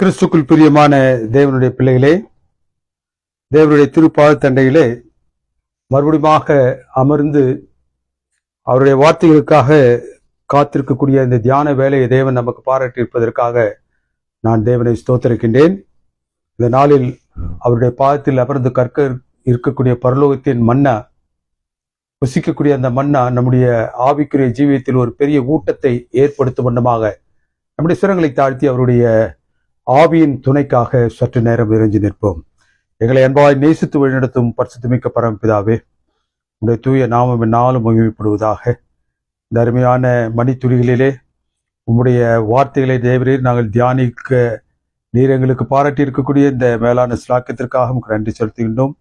கிறிஸ்துக்குள் பிரியமான தேவனுடைய பிள்ளைகளே, தேவனுடைய திருப்பாத தண்டையிலே மறுபடியுமாக அமர்ந்து அவருடைய வார்த்தைகளுக்காக காத்திருக்கக்கூடிய இந்த தியான வேலையை தேவன் நமக்கு பாராட்டியிருப்பதற்காக நான் தேவனை ஸ்தோத்திரிக்கின்றேன். இந்த நாளில் அவருடைய பாதத்தில் அமர்ந்து கற்க இருக்கக்கூடிய பரலோகத்தின் மன்னா, புசிக்கக்கூடிய அந்த மன்னா நம்முடைய ஆவிக்குரிய ஜீவியத்தில் ஒரு பெரிய ஊட்டத்தை ஏற்படுத்தும் வண்ணமாக நம்முடைய சிரங்களை தாழ்த்தி அவருடைய ஆவியின் துணைக்காக சற்று நேரம் இறைஞ்சி நிற்போம். எங்களை அன்பாய் நேசித்து வழிநடத்தும் பரிசுத்தமிக்க பரமபிதாவே, உடைய தூய நாமம் என்னாலும் மகிமைப்படுவதாக. இந்த அருமையான மணித்துளிகளிலே உம்முடைய வார்த்தைகளை தேவரீர் நாங்கள் தியானிக்க நீர் எங்களுக்கு பாராட்டி இருக்கக்கூடிய இந்த மேலான சிலாக்கத்திற்காக நன்றி செலுத்துகின்றோம்.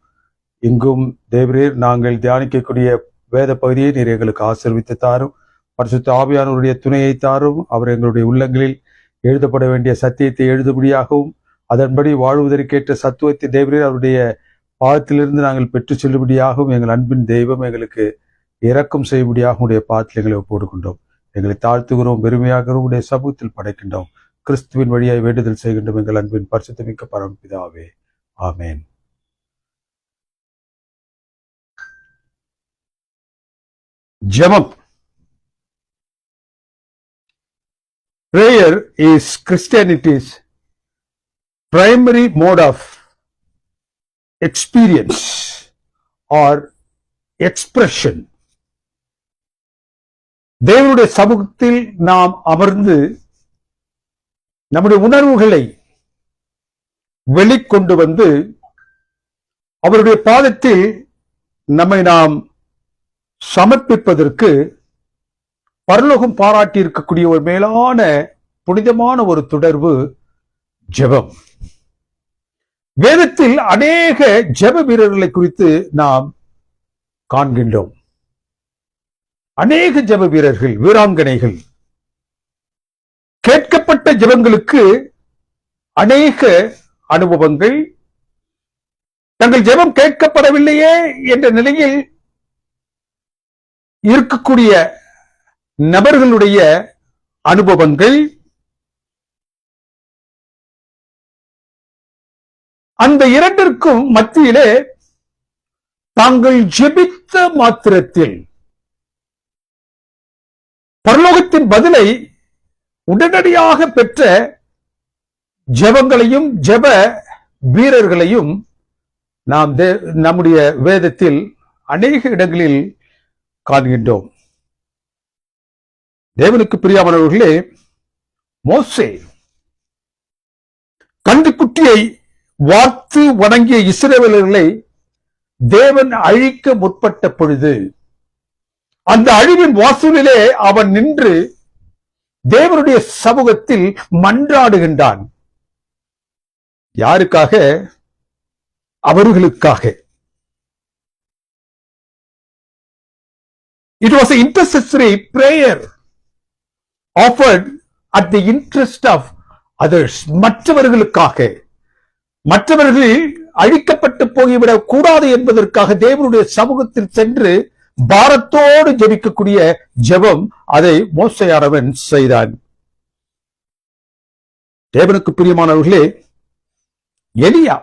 இங்கும் தேவரீர் நாங்கள் தியானிக்கக்கூடிய வேத பகுதியை நீர் எங்களுக்கு ஆசீர்வித்து தாரும். பரிசுத்த ஆவியானவருடைய துணையை தாரும். அவர் எங்களுடைய உள்ளங்களில் எழுதப்பட வேண்டிய சத்தியத்தை எழுதுபடியாகவும் அதன்படி வாழ்வதற்கேற்ற சத்துவத்தை தேவரீர் அவருடைய பாதத்திலிருந்து நாங்கள் பெற்று செல்லுபடியாகவும் எங்கள் அன்பின் தெய்வம் எங்களுக்கு இரக்கம் செய்யும்படியாக உடைய பாதத்தில் எங்களை ஒப்புக்கொண்டோம். எங்களை தாழ்த்துகிறோம், பெருமையாக உடைய சமூகத்தில் படைக்கின்றோம். கிறிஸ்துவின் வழியாய் வேண்டுதல் செய்கின்றோம் எங்கள் அன்பின் பரிசுத்தமிக்க பரமபிதாவே, ஆமேன். ஜெபம். Prayer is Christianity's primary mode of experience or expression. தேவனுடைய சமூகத்தில் நாம் அமர்ந்து நம்முடைய உணர்வுகளை வெளிக்கொண்டு வந்து அவருடைய பாதத்தில் நம்மை நாம் சமர்ப்பிப்பதற்கு பரலோகம் பாராட்டி இருக்கக்கூடிய ஒரு மேலான புனிதமான ஒரு தொடர்பு ஜெபம். வேதத்தில் அநேக ஜெப வீரர்களை குறித்து நாம் காண்கின்றோம். அநேக ஜெப வீரர்கள், வீராங்கனைகள். கேட்கப்பட்ட ஜெபங்களுக்கு அநேக அனுபவங்கள், தங்கள் ஜெபம் கேட்கப்படவில்லையே என்ற நிலையில் இருக்கக்கூடிய நபர்களுடைய அனுபவங்கள், அந்த இரண்டிற்கும் மத்தியிலே தாங்கள் ஜெபித்த மாத்திரத்தில் பரலோகத்தின் பதிலை உடனடியாக பெற்ற ஜெபங்களையும் ஜெப வீரர்களையும் நாம் நம்முடைய வேதத்தில் அநேக இடங்களில் காண்கின்றோம். தேவனுக்கு பிரியமானவர்களே, மோசே கன்றுக்குட்டியை வார்த்து வணங்கிய இஸ்ரவேலர்களை தேவன் அழிக்க முற்பட்ட பொழுது அந்த அழிவின் வாசலிலே அவன் நின்று தேவனுடைய சமூகத்தில் மன்றாடுகின்றான். யாருக்காக? அவர்களுக்காக. It was an intercessory prayer offered at the interest of others. மற்றவர்களுக்காக, மற்றவர்கள் அழிக்கப்பட்டு போய்விடக் கூடாது என்பதற்காக தேவனுடைய சமூகத்தில் சென்று பாரத்தோடு ஜெபிக்கக்கூடிய ஜெபம், அதை மோசேயானவன் செய்தான். தேவனுக்கு பிரியமானவர்களே, எலியா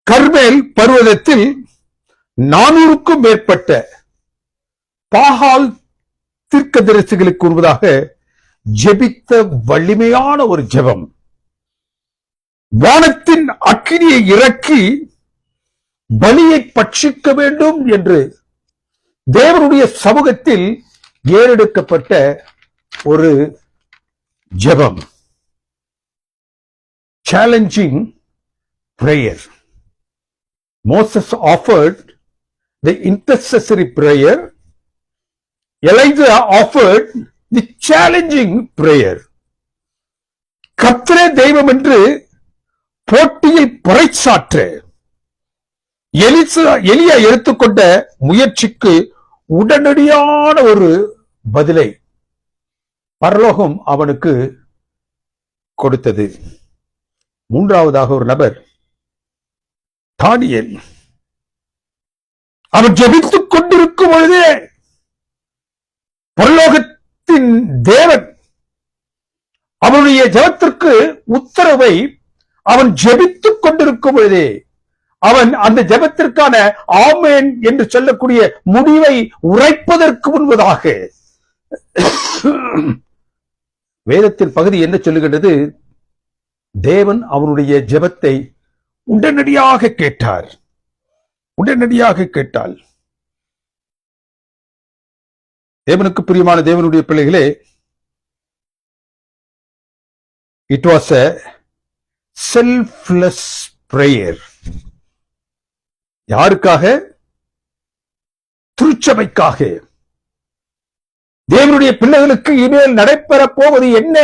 கர்மேல் பர்வதத்தில் 400க்கும் மேற்பட்ட பாகால் தீர்க்கதரிசிகளுக்கு உருவதாக ஜெபித்த வலிமையான ஒரு ஜெபம். வானத்தின் அக்கினியை இறக்கி பலியை பட்சிக்க வேண்டும் என்று தேவனுடைய சமூகத்தில் ஏறெடுக்கப்பட்ட ஒரு ஜெபம். Challenging prayer. Moses offered the intercessory prayer. Elijah offered the challenging prayer. கர்த்தரே தெய்வம் என்று போட்டியில் பறைசாற்ற எலியா எடுத்துக்கொண்ட முயற்சிக்கு உடனடியான ஒரு பதிலை பரலோகம் அவனுக்கு கொடுத்தது. மூன்றாவதாக ஒரு நபர், தானியேல். அவர் ஜெபித்துக் கொண்டிருக்கும் பொழுதே பரலோகத்தின் தேவன் அவனுடைய ஜெபத்திற்கு உத்தரவை அவன் ஜெபித்துக் கொண்டிருக்கும் பொழுதே அவன் அந்த ஜெபத்திற்கான ஆமென் என்று சொல்லக்கூடிய முடிவை உரைப்பதற்கு முன்பதாக வேதத்தின் பகுதி என்ன சொல்லுகின்றது? தேவன் அவனுடைய ஜெபத்தை உடனடியாக கேட்டார். உடனடியாக கேட்டால் தேவனுக்கு பிரியமான தேவனுடைய பிள்ளைகளே, it was a selfless prayer. யாருக்காக? திருச்சபைக்காக. தேவனுடைய பிள்ளைகளுக்கு இனிமேல் நடைபெற போவது என்ன?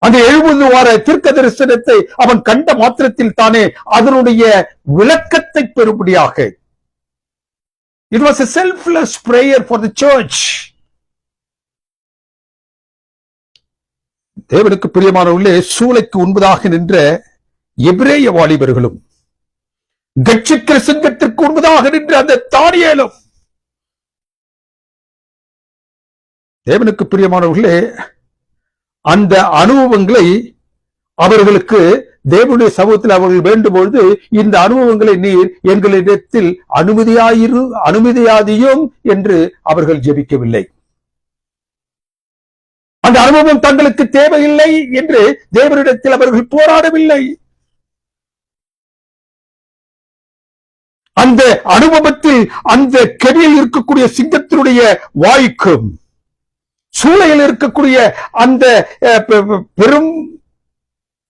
அந்த 70 வார தீர்க்க தரிசனத்தை அவன் கண்ட மாத்திரத்தில் தானே அதனுடைய விளக்கத்தை பெறும்படியாக. It was a selfless prayer for the church. தேவனுக்கு பிரியமானவர்களே, சூளைக்கு உண்பதாக நின்ற எபிரேய வாலிபர்களும் கட்சிக்கிற சிங்கத்திற்கு உண்பதாக நின்ற அந்த தானியேலும், தேவனுக்கு பிரியமானவர்களே, அந்த அனுபவங்களை அவர்களுக்கு தேவனுடைய சமூகத்தில் அவர்கள் வேண்டும்பொழுது, இந்த அனுபவங்களை நீர் எங்களிடத்தில் அனுமதியாதியும் என்று அவர்கள் ஜெபிக்கவில்லை. அந்த அனுபவம் தங்களுக்கு தேவையில்லை என்று தேவனிடத்தில் அவர்கள் போராடவில்லை. அந்த அனுபவத்தில் அந்த கெடியில் இருக்கக்கூடிய சிங்கத்தினுடைய வாய்க்கும் சூளையில் இருக்கக்கூடிய அந்த பெரும்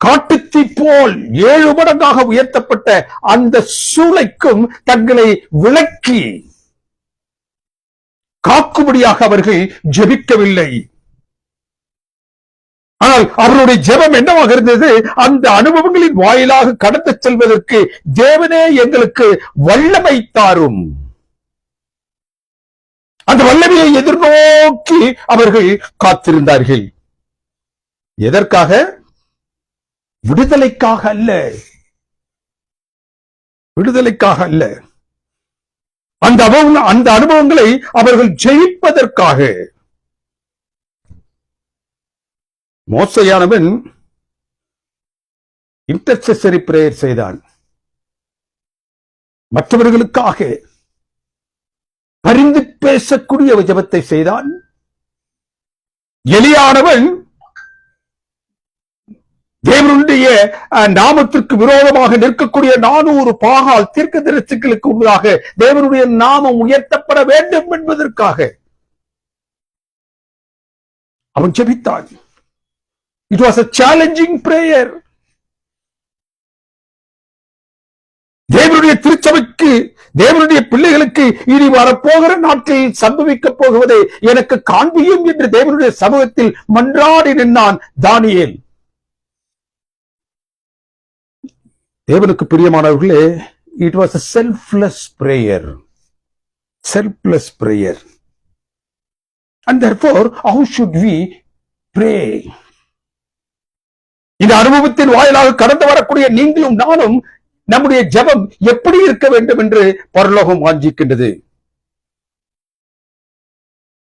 காட்டுத்தீ போல் 7 மடங்காக உயர்த்தப்பட்ட அந்த சூளைக்கும் தங்களை விலக்கி காக்கும்படியாக அவர்கள் ஜெபிக்கவில்லை. ஆனால் அவருடைய ஜெபம் என்னவாக இருந்தது? அந்த அனுபவங்களின் வாயிலாக கடந்து செல்வதற்கு தேவனே எங்களுக்கு வல்லமை தாரும். அந்த வல்லமையை எதிர்நோக்கி அவர்கள் காத்திருந்தார்கள். எதற்காக? விடுதலைக்காக அல்ல. விடுதலைக்காக அல்ல. அந்த அனுபவங்களை அவர்கள் ஜெயிப்பதற்காக. மோசையானவன் இன்டர்செசரி பிரேயர் செய்தான். மற்றவர்களுக்காக பரிந்து பேசக்கூடிய ஜெபத்தை செய்தான். எலியானவன் தேவனுடைய நாமத்திற்கு விரோதமாக நிற்கக்கூடிய 400 பாகால் தீர்க்கதரிசிகளுக்கு முன்னதாக தேவனுடைய நாமம் உயர்த்தப்பட வேண்டும் என்பதற்காக அவன் ஜெபித்தான். It was a challenging prayer. தேவனுடைய திருச்சபைக்கு, தேவனுடைய பிள்ளைகளுக்கு இனி வரப்போகிற நாட்களில் சம்பவிக்க போகுவதை எனக்கு காண்பியும் என்று தேவனுடைய சமூகத்தில் மன்றாடி நின்றான் தானியேல். தேவனுக்கு பிரியமானவர்களே, it was a selfless prayer. Selfless prayer. And therefore, how should we pray? இந்த அனுபவத்தின் வாயிலாக கடந்து வரக்கூடிய நீங்களும் நானும் நம்முடைய ஜெபம் எப்படி இருக்க வேண்டும் என்று பரலோகம் வாஞ்சிக்கின்றது.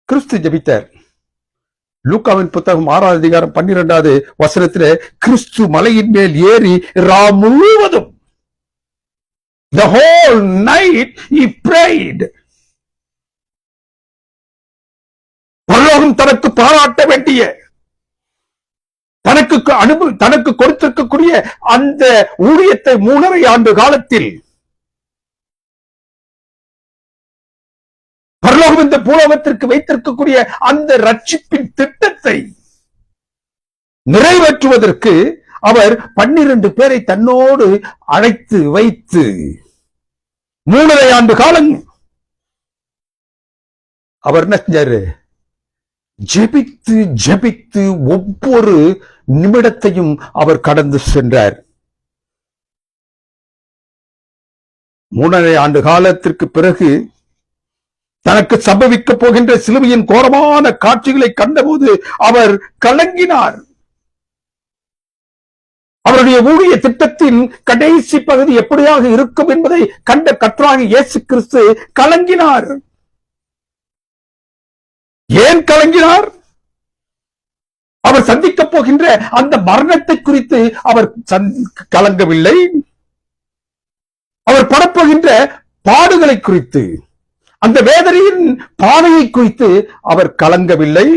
கிறிஸ்து ஜெபித்தார். லூக்காவின் புத்தகம் 6ஆம் அதிகாரம் 12வது வசனத்திலே கிறிஸ்து மலையின் மேல் ஏறி ராம் முழுவதும், the whole night he prayed. பரலோகம் தனக்கு பாராட்ட வேண்டிய, தனக்கு கொடுத்திருக்கக்கூடிய அந்த ஊழியத்தை 3.5 ஆண்டு காலத்தில் பரலோகம் இந்த பூலோகத்திற்கு வைத்திருக்கக்கூடிய அந்த ரட்சிப்பின் திட்டத்தை நிறைவேற்றுவதற்கு அவர் 12 பேரை தன்னோடு அழைத்து வைத்து 3.5 ஆண்டு காலம் அவர் என்ன செஞ்சாரு? ஜெபித்து ஜெபித்து ஒவ்வொரு நிமிடத்தையும் அவர் கடந்து சென்றார். 3.5 ஆண்டு காலத்திற்கு பிறகு தனக்கு சம்பவிக்க போகின்ற சிலுவையின் கோரமான காட்சிகளை கண்டபோது அவர் கலங்கினார். அவருடைய ஊழிய திட்டத்தின் கடைசி பகுதி எப்படியாக இருக்கும் என்பதை கண்ட கர்த்தராகிய இயேசு கிறிஸ்து கலங்கினார். ஏன் கலங்கினார்? அவர் சந்திக்கப் போகின்ற அந்த மரணத்தை குறித்து அவர் கலங்கவில்லை. அவர் படப்போகின்ற பாடுகளை குறித்து, அந்த வேதனையின் பாதையை குறித்து அவர் கலங்கவில்லை.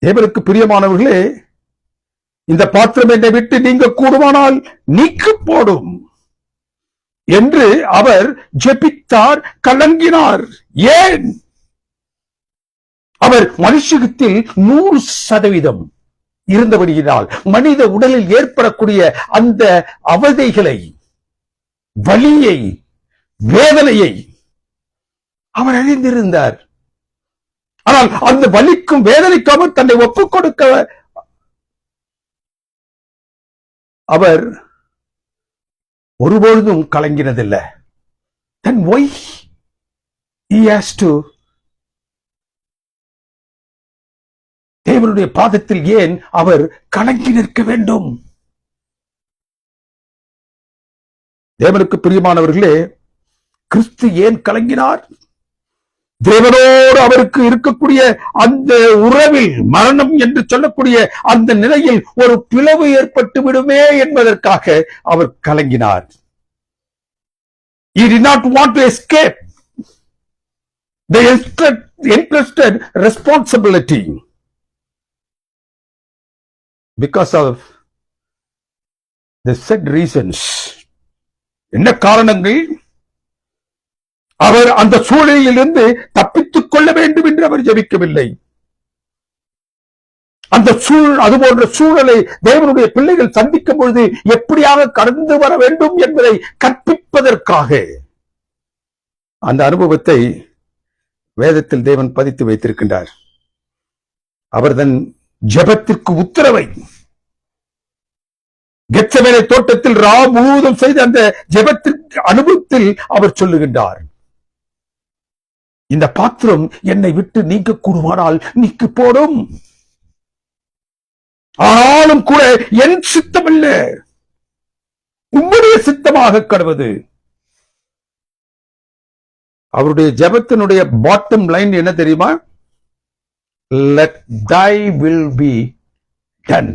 தேவனுக்கு பிரியமானவர்களே, இந்த பாத்திரம் என்னை விட்டு நீங்க கூடுமானால் நீக்கு போடும் என்று அவர் ஜெபித்தார், கலங்கினார். ஏன்? அவர் மனுஷத்தில் 100% இருந்தபடியினால் மனித உடலில் ஏற்படக்கூடிய அந்த அவதைகளை, வலியை, வேதனையை அவர் அறிந்திருந்தார். ஆனால் அந்த வலிக்கும் வேதனைக்கும் அவர் தன்னை ஒப்புக் கொடுக்க அவர் ஒருபொழுதும் கலங்கினதில்லை. Then why he has to தேவனுடைய பாதத்தில் ஏன் அவர் கலங்கி நிற்க வேண்டும்? தேவனுக்கு பிரியமானவர்களே, கிறிஸ்து ஏன் கலங்கினார்? தேவனோடு அவருக்கு இருக்கக்கூடிய அந்த உறவில், மரணம் என்று சொல்லக்கூடிய அந்த நிலையில் ஒரு பிளவு ஏற்பட்டு விடுமே என்பதற்காக அவர் கலங்கினார். He did not want to escape the entrusted responsibility because of the said reasons. என்ன காரணங்கள்? அவர் அந்த சூழலில் இருந்து தப்பித்துக் கொள்ள வேண்டும் என்று அவர் ஜெபிக்கவில்லை. அந்த அதுபோன்ற சூழலை தேவனுடைய பிள்ளைகள் சந்திக்கும் பொழுது எப்படியாக கடந்து வர வேண்டும் என்பதை கற்பிப்பதற்காக அந்த அனுபவத்தை வேதத்தில் தேவன் பதித்து வைத்திருக்கின்றார். அவர் தன் ஜெபத்திற்கு உத்தரவை கெத்செமனே தோட்டத்தில் முழுவதும் செய்த அந்த ஜெபத்திற்கு அனுபவத்தில் அவர் சொல்லுகின்றார், இந்த பாத்திரம் என்னை விட்டு நீங்க கூடுமானால் நீக்கு போடும், ஆனாலும் கூட என் சித்தமல்ல, உம்முடைய சித்தமாக கடவது. அவருடைய ஜெபத்தினுடைய பாட்டம் லைன் என்ன தெரியுமா? Let thy will be done.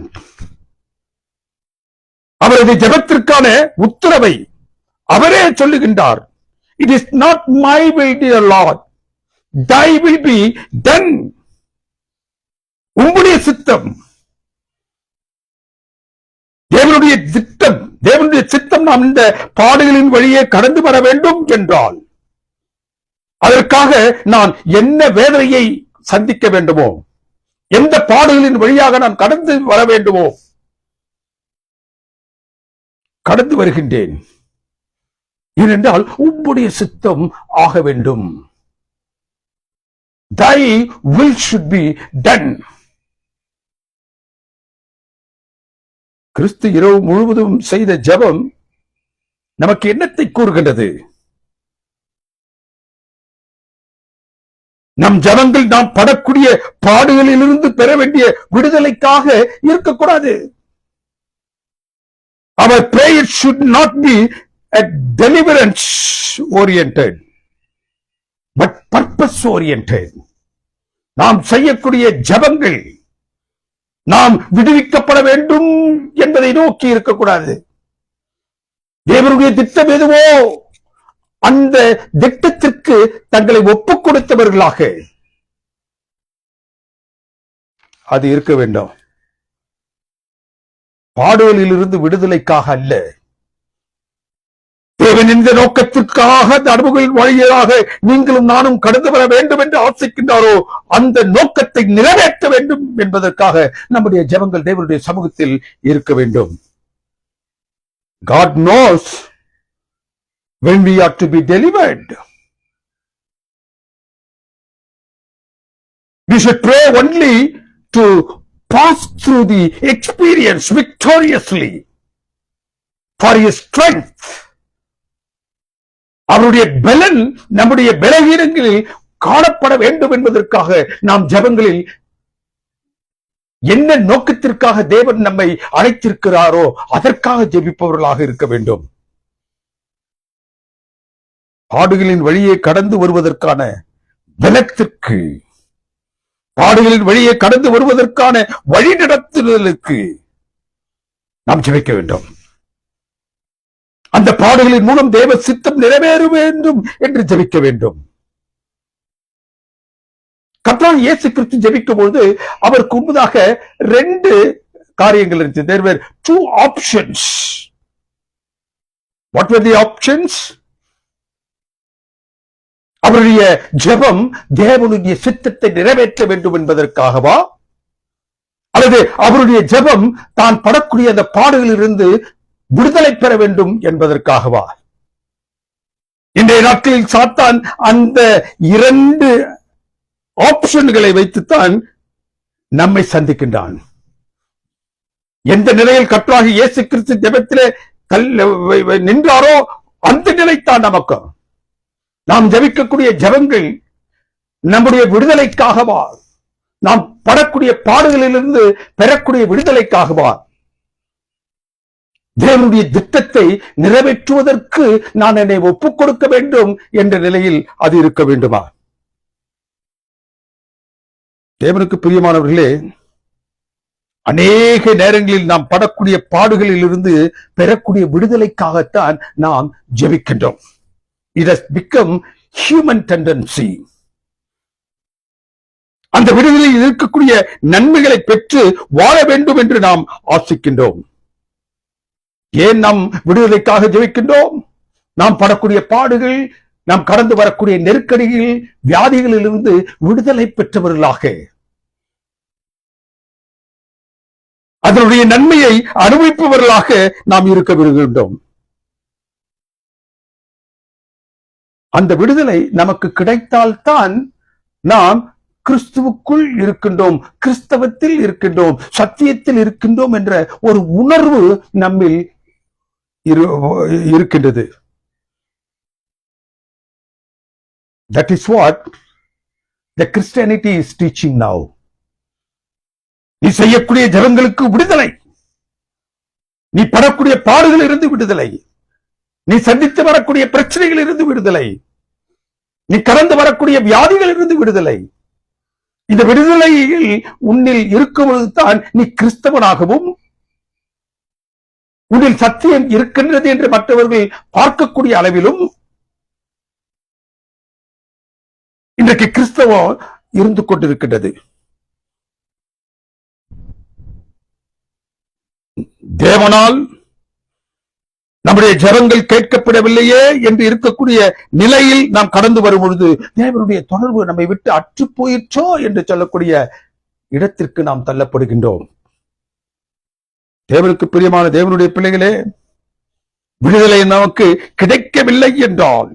அவரது ஜெபத்திற்கான உத்தரவை அவரே சொல்லுகின்றார். It is not my will, dear Lord, thy will be done. உம்முடைய சித்தம், தேவனுடைய திட்டம், தேவனுடைய சித்தம் நாம் இந்த பாடுகளின் வழியே கடந்து வர வேண்டும் என்றால் அதற்காக நான் என்ன வேதனையை சந்திக்க வேண்டுமோ, எந்த பாடுகளின் வழியாக நான் கடந்து வர வேண்டுமோ கடந்து வருகின்றேன். ஏனென்றால் உம்முடைய சித்தம் ஆக வேண்டும். Thy will should be done. கிறிஸ்து இரவு முழுவதும் செய்த ஜெபம் நமக்கு என்னத்தை கூறுகின்றது? நம் ஜெபங்கள் நாம் படக்கூடிய பாடுகளில் இருந்து பெற வேண்டிய விடுதலைக்காக இருக்கக்கூடாது. Our prayer should not be a deliverance oriented, but purpose oriented. நாம் செய்யக்கூடிய ஜெபங்கள் நாம் விடுவிக்கப்பட வேண்டும் என்பதை நோக்கி இருக்கக்கூடாது. தேவனுடைய திட்டம் எதுவோ அந்த திட்டத்திற்கு தங்களை ஒப்புக் கொடுத்தவர்களாக அது இருக்க வேண்டும். பாடுகளில் இருந்து விடுதலைக்காக அல்ல, தேவன் இந்த நோக்கத்திற்காக அந்த அனுபவங்களின் வழியாக நீங்களும் நானும் கடந்து வர வேண்டும் என்று ஆசைக்கின்றாரோ அந்த நோக்கத்தை நிறைவேற்ற வேண்டும் என்பதற்காக நம்முடைய ஜெபங்கள் தேவனுடைய சமூகத்தில் இருக்க வேண்டும். God knows when we are to be delivered. We should pray only to pass through the experience victoriously for his strength. அவருடைய பலன் நம்முடைய பலவீனங்களில் காணப்பட வேண்டும் என்பதற்காக நாம் ஜெபங்களில் என்ன நோக்கத்திற்காக தேவன் நம்மை அழைத்திருக்கிறாரோ அதற்காக ஜெபிப்பவர்களாக இருக்க வேண்டும். பாடுகளின் வழியே கடந்து வருவதற்கான பலத்திற்கு, பாடுகளின் வழியே கடந்து வருவதற்கான வழி நடத்துதலுக்கு நாம் ஜெபிக்க வேண்டும். அந்த பாடுகளின் மூலம் தேவ சித்தம் நிறைவேற வேண்டும் என்று ஜெபிக்க வேண்டும். கர்த்தராகிய இயேசு கிறிஸ்து ஜெபிக்கும் பொழுது அவருக்கு முன்பதாக 2 காரியங்கள் இருந்துச்சு. There were 2 options. What were the options? அவருடைய ஜெபம் தேவனுடைய சித்தத்தை நிறைவேற்ற வேண்டும் என்பதற்காகவா, அல்லது அவருடைய ஜெபம் தான் படக்கூடிய அந்த பாடுகளிலிருந்து விடுதலை பெற வேண்டும் என்பதற்காகவா? இன்றைய நாட்களில் சாத்தான் அந்த 2 ஆப்ஷன்களை வைத்துத்தான் நம்மை சந்திக்கின்றான். எந்த நிலையில் கர்த்தராகிய இயேசு கிறிஸ்து ஜெபத்திலே நின்றாரோ அந்த நிலைத்தான் நமக்கு. நாம் ஜெபிக்கக்கூடிய ஜெபங்கள் நம்முடைய விடுதலைக்காகவா, நாம் படக்கூடிய பாடுகளிலிருந்து பெறக்கூடிய விடுதலைக்காகவா, தேவனுடைய திட்டத்தை நிறைவேற்றுவதற்கு நான் என்னை ஒப்புக் கொடுக்க வேண்டும் என்ற நிலையில் அது இருக்க வேண்டுமா? தேவனுக்கு பிரியமானவர்களே, அநேக நேரங்களில் நாம் படக்கூடிய பாடுகளில் இருந்து பெறக்கூடிய விடுதலைக்காகத்தான் நாம் ஜெபிக்கின்றோம். It has become human tendency. அந்த விடுதலையில் இருக்கக்கூடிய நன்மைகளை பெற்று வாழ வேண்டும் என்று நாம் ஆசிக்கின்றோம். ஏன் நாம் விடுதலைக்காக ஜெபிக்கின்றோம்? நாம் படக்கூடிய பாடுகள், நாம் கடந்து வரக்கூடிய நெருக்கடிகள், வியாதிகளிலிருந்து விடுதலை பெற்றவர்களாக, அதனுடைய நன்மையை அனுபவிப்பவர்களாக நாம் இருக்க விரும்புகின்றோம். அந்த விடுதலை நமக்கு கிடைத்தால்தான் நாம் கிறிஸ்துவுக்குள் இருக்கின்றோம், கிறிஸ்தவத்தில் இருக்கின்றோம், சத்தியத்தில் இருக்கின்றோம் என்ற ஒரு உணர்வு நம்மில் இருக்கின்றது. That is what the Christianity is teaching now. நீ செய்யக்கூடிய ஜெபங்களுக்கு விடுதலை, நீ படக்கூடிய பாடுகளில் இருந்து விடுதலை, நீ சந்தித்து வரக்கூடிய பிரச்சனைகள் இருந்து விடுதலை, நீ கடந்து வரக்கூடிய வியாதிகள் இருந்து விடுதலை. இந்த விடுதலையில் உன்னில் இருக்கும்போதுதான் நீ கிறிஸ்தவனாகவும் உன்னில் சத்தியம் இருக்கின்றது என்று மற்றவர்கள் பார்க்கக்கூடிய அளவிலும் இன்றைக்கு கிறிஸ்தவம் இருந்து கொண்டிருக்கின்றது. தேவனால் நம்முடைய ஜெபங்கள் கேட்கப்படவில்லையே என்று இருக்கக்கூடிய நிலையில் நாம் கடந்து வரும் பொழுது தேவனுடைய தொடர்பு நம்மை விட்டு அற்று போயிற்றோ என்று சொல்லக்கூடிய இடத்திற்கு நாம் தள்ளப்படுகின்றோம். தேவனுக்கு பிரியமான தேவனுடைய பிள்ளைகளே, விடுதலை நமக்கு கிடைக்கவில்லை என்றால்,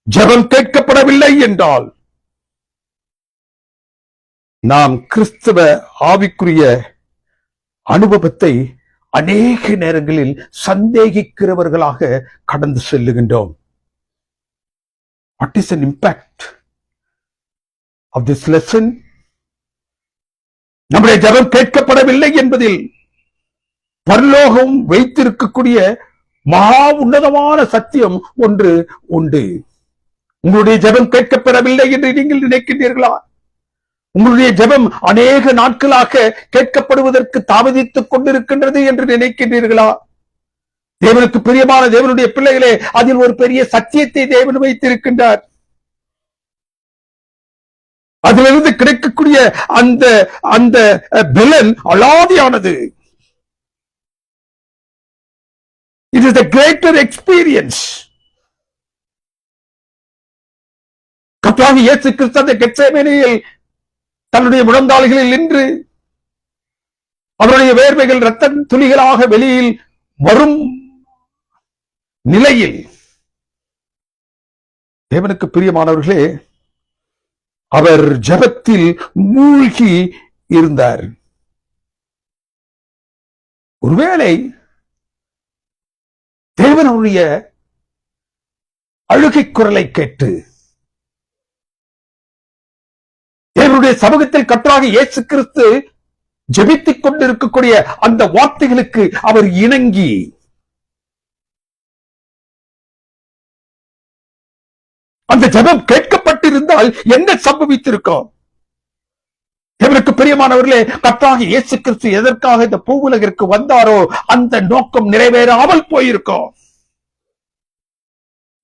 ஜெபம் கேட்கப்படவில்லை என்றால், நாம் கிறிஸ்தவ ஆவிக்குரிய அனுபவத்தை அநேக நேரங்களில் சந்தேகிக்கிறவர்களாக கடந்து செல்லுகின்றோம். What is an impact of this lesson? நம்முடைய ஜெபம் கேட்கப்படவில்லை என்பதில் பரலோகம் வைத்திருக்கக்கூடிய மகா உன்னதமான சத்தியம் ஒன்று உண்டு. உங்களுடைய ஜெபம் கேட்கப்படவில்லை என்று நீங்கள் நினைக்கின்றீர்களா? உங்களுடைய ஜெபம் அநேக நாட்களாக கேட்கப்படுவதற்கு தாமதித்துக் கொண்டிருக்கின்றது என்று நினைக்கின்றீர்களா? தேவனுக்கு பிரியமான தேவனுடைய பிள்ளைகளே, அதில் ஒரு பெரிய சத்தியத்தை தேவன் வைத்திருக்கின்றார். அதிலிருந்து கிடைக்கக்கூடிய அந்த அந்த பலன் அலாதியானது. It is a greater experience. கர்த்தராகிய இயேசு கிறிஸ்து அந்த கெத்செமனேயில் தன்னுடைய முழங்கால்களில் நின்று அவருடைய வேர்வைகள் இரத்த துளிகளாக வெளியில் வரும் நிலையில், தேவனுக்கு பிரியமானவர்களே, அவர் ஜெபத்தில் மூழ்கி இருந்தார். ஒருவேளை தேவனுடைய அழுகை குரலை கேட்டு தேவனுடைய சமூகத்தில் கர்த்தராகிய இயேசு கிறிஸ்து ஜெபித்துக் கொண்டிருக்கக்கூடிய அந்த வார்த்தைகளுக்கு அவர் இணங்கி அந்த ஜெபம் கேட்கப்பட்டு கேட்டிருந்தால் என்ன சம்பவித்திருக்கும்? இவருக்கு பிரியமானவர்களே, கர்த்தராகிய இயேசு கிறிஸ்து எதற்காக இந்த பூவுலகிற்கு வந்தாரோ அந்த நோக்கம் நிறைவேறாமல் போயிருக்கும்.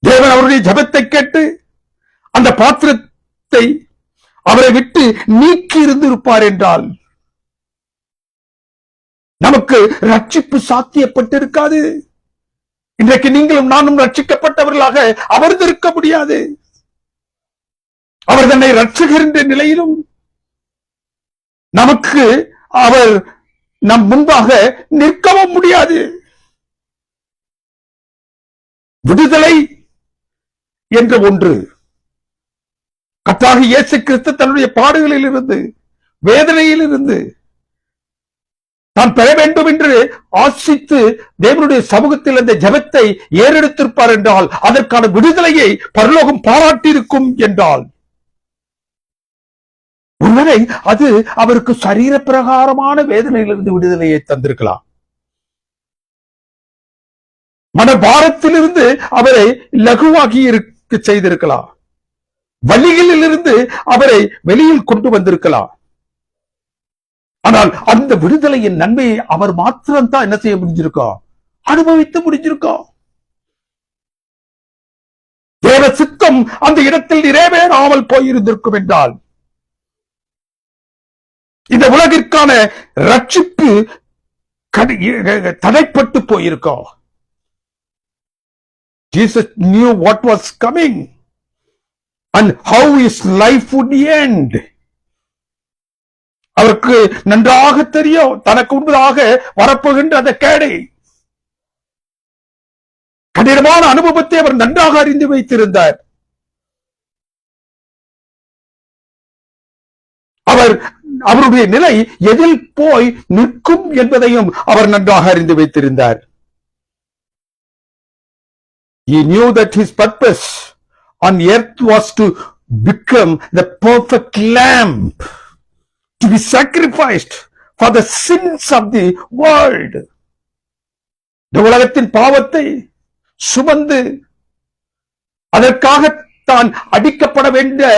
தேவன் அவருடைய ஜெபத்தை கேட்டு அந்த பாத்திரத்தை அவரை விட்டு நீக்கி இருந்திருப்பார் என்றால் நமக்கு ரட்சிப்பு சாத்தியப்பட்டிருக்காது. இன்றைக்கு நீங்களும் நானும் ரட்சிக்கப்பட்டவர்களாக அமர்ந்திருக்க முடியாது. அவர் தன்னை ரட்சிக்கின்ற நிலையிலும் நமக்கு அவர் நம் முன்பாக நிற்கவும் முடியாது. விடுதலை என்ற ஒன்று கர்த்தராகிய இயேசு கிறிஸ்து தன்னுடைய பாடுகளில் இருந்து, வேதனையில் இருந்து தான் பெற வேண்டும் என்று ஆசித்து தேவனுடைய சமூகத்தில் அந்த ஜெபத்தை ஏறெடுத்திருப்பார் என்றால் அதற்கான விடுதலையை பரலோகம் பாராட்டியிருக்கும் என்றால் ஒருவேளை அது அவருக்கு சரீர பிரகாரமான வேதனையிலிருந்து விடுதலையை தந்திருக்கலாம். மனபாரத்திலிருந்து அவரை லகுவாகி இருக்க செய்திருக்கலாம். வலிகளிலிருந்து அவரை வெளியில் கொண்டு வந்திருக்கலாம். ஆனால் அந்த விடுதலையின் நன்மையை அவர் மாத்திரம்தான் என்ன செய்ய முடிஞ்சிருக்கோம்? அனுபவித்து முடிஞ்சிருக்கோம். தேவ சித்தம் அந்த இடத்தில் நிறைவேறாமல் போயிருந்திருக்கும் என்றால் இந்த உலகிற்கான ரட்சிப்பு தடைப்பட்டு போயிருக்கோம். Jesus knew what was coming and how his life would end. அவருக்கு நன்றாக தெரியும் தனக்கு முன்பதாக வரப்போகின்ற அந்த கேடை, கடினமான அனுபவத்தை அவர் நன்றாக அறிந்து வைத்திருந்தார். அவருடைய நிலை எதில் போய் நிற்கும் என்பதையும் அவர் நன்றாக அறிந்து வைத்திருந்தார். He knew that his purpose on earth was to become the perfect lamb, to be sacrificed for the sins of the world. இந்த உலகத்தின் பாவத்தை சுமந்து அதற்காக தான் அடிக்கப்பட வேண்டிய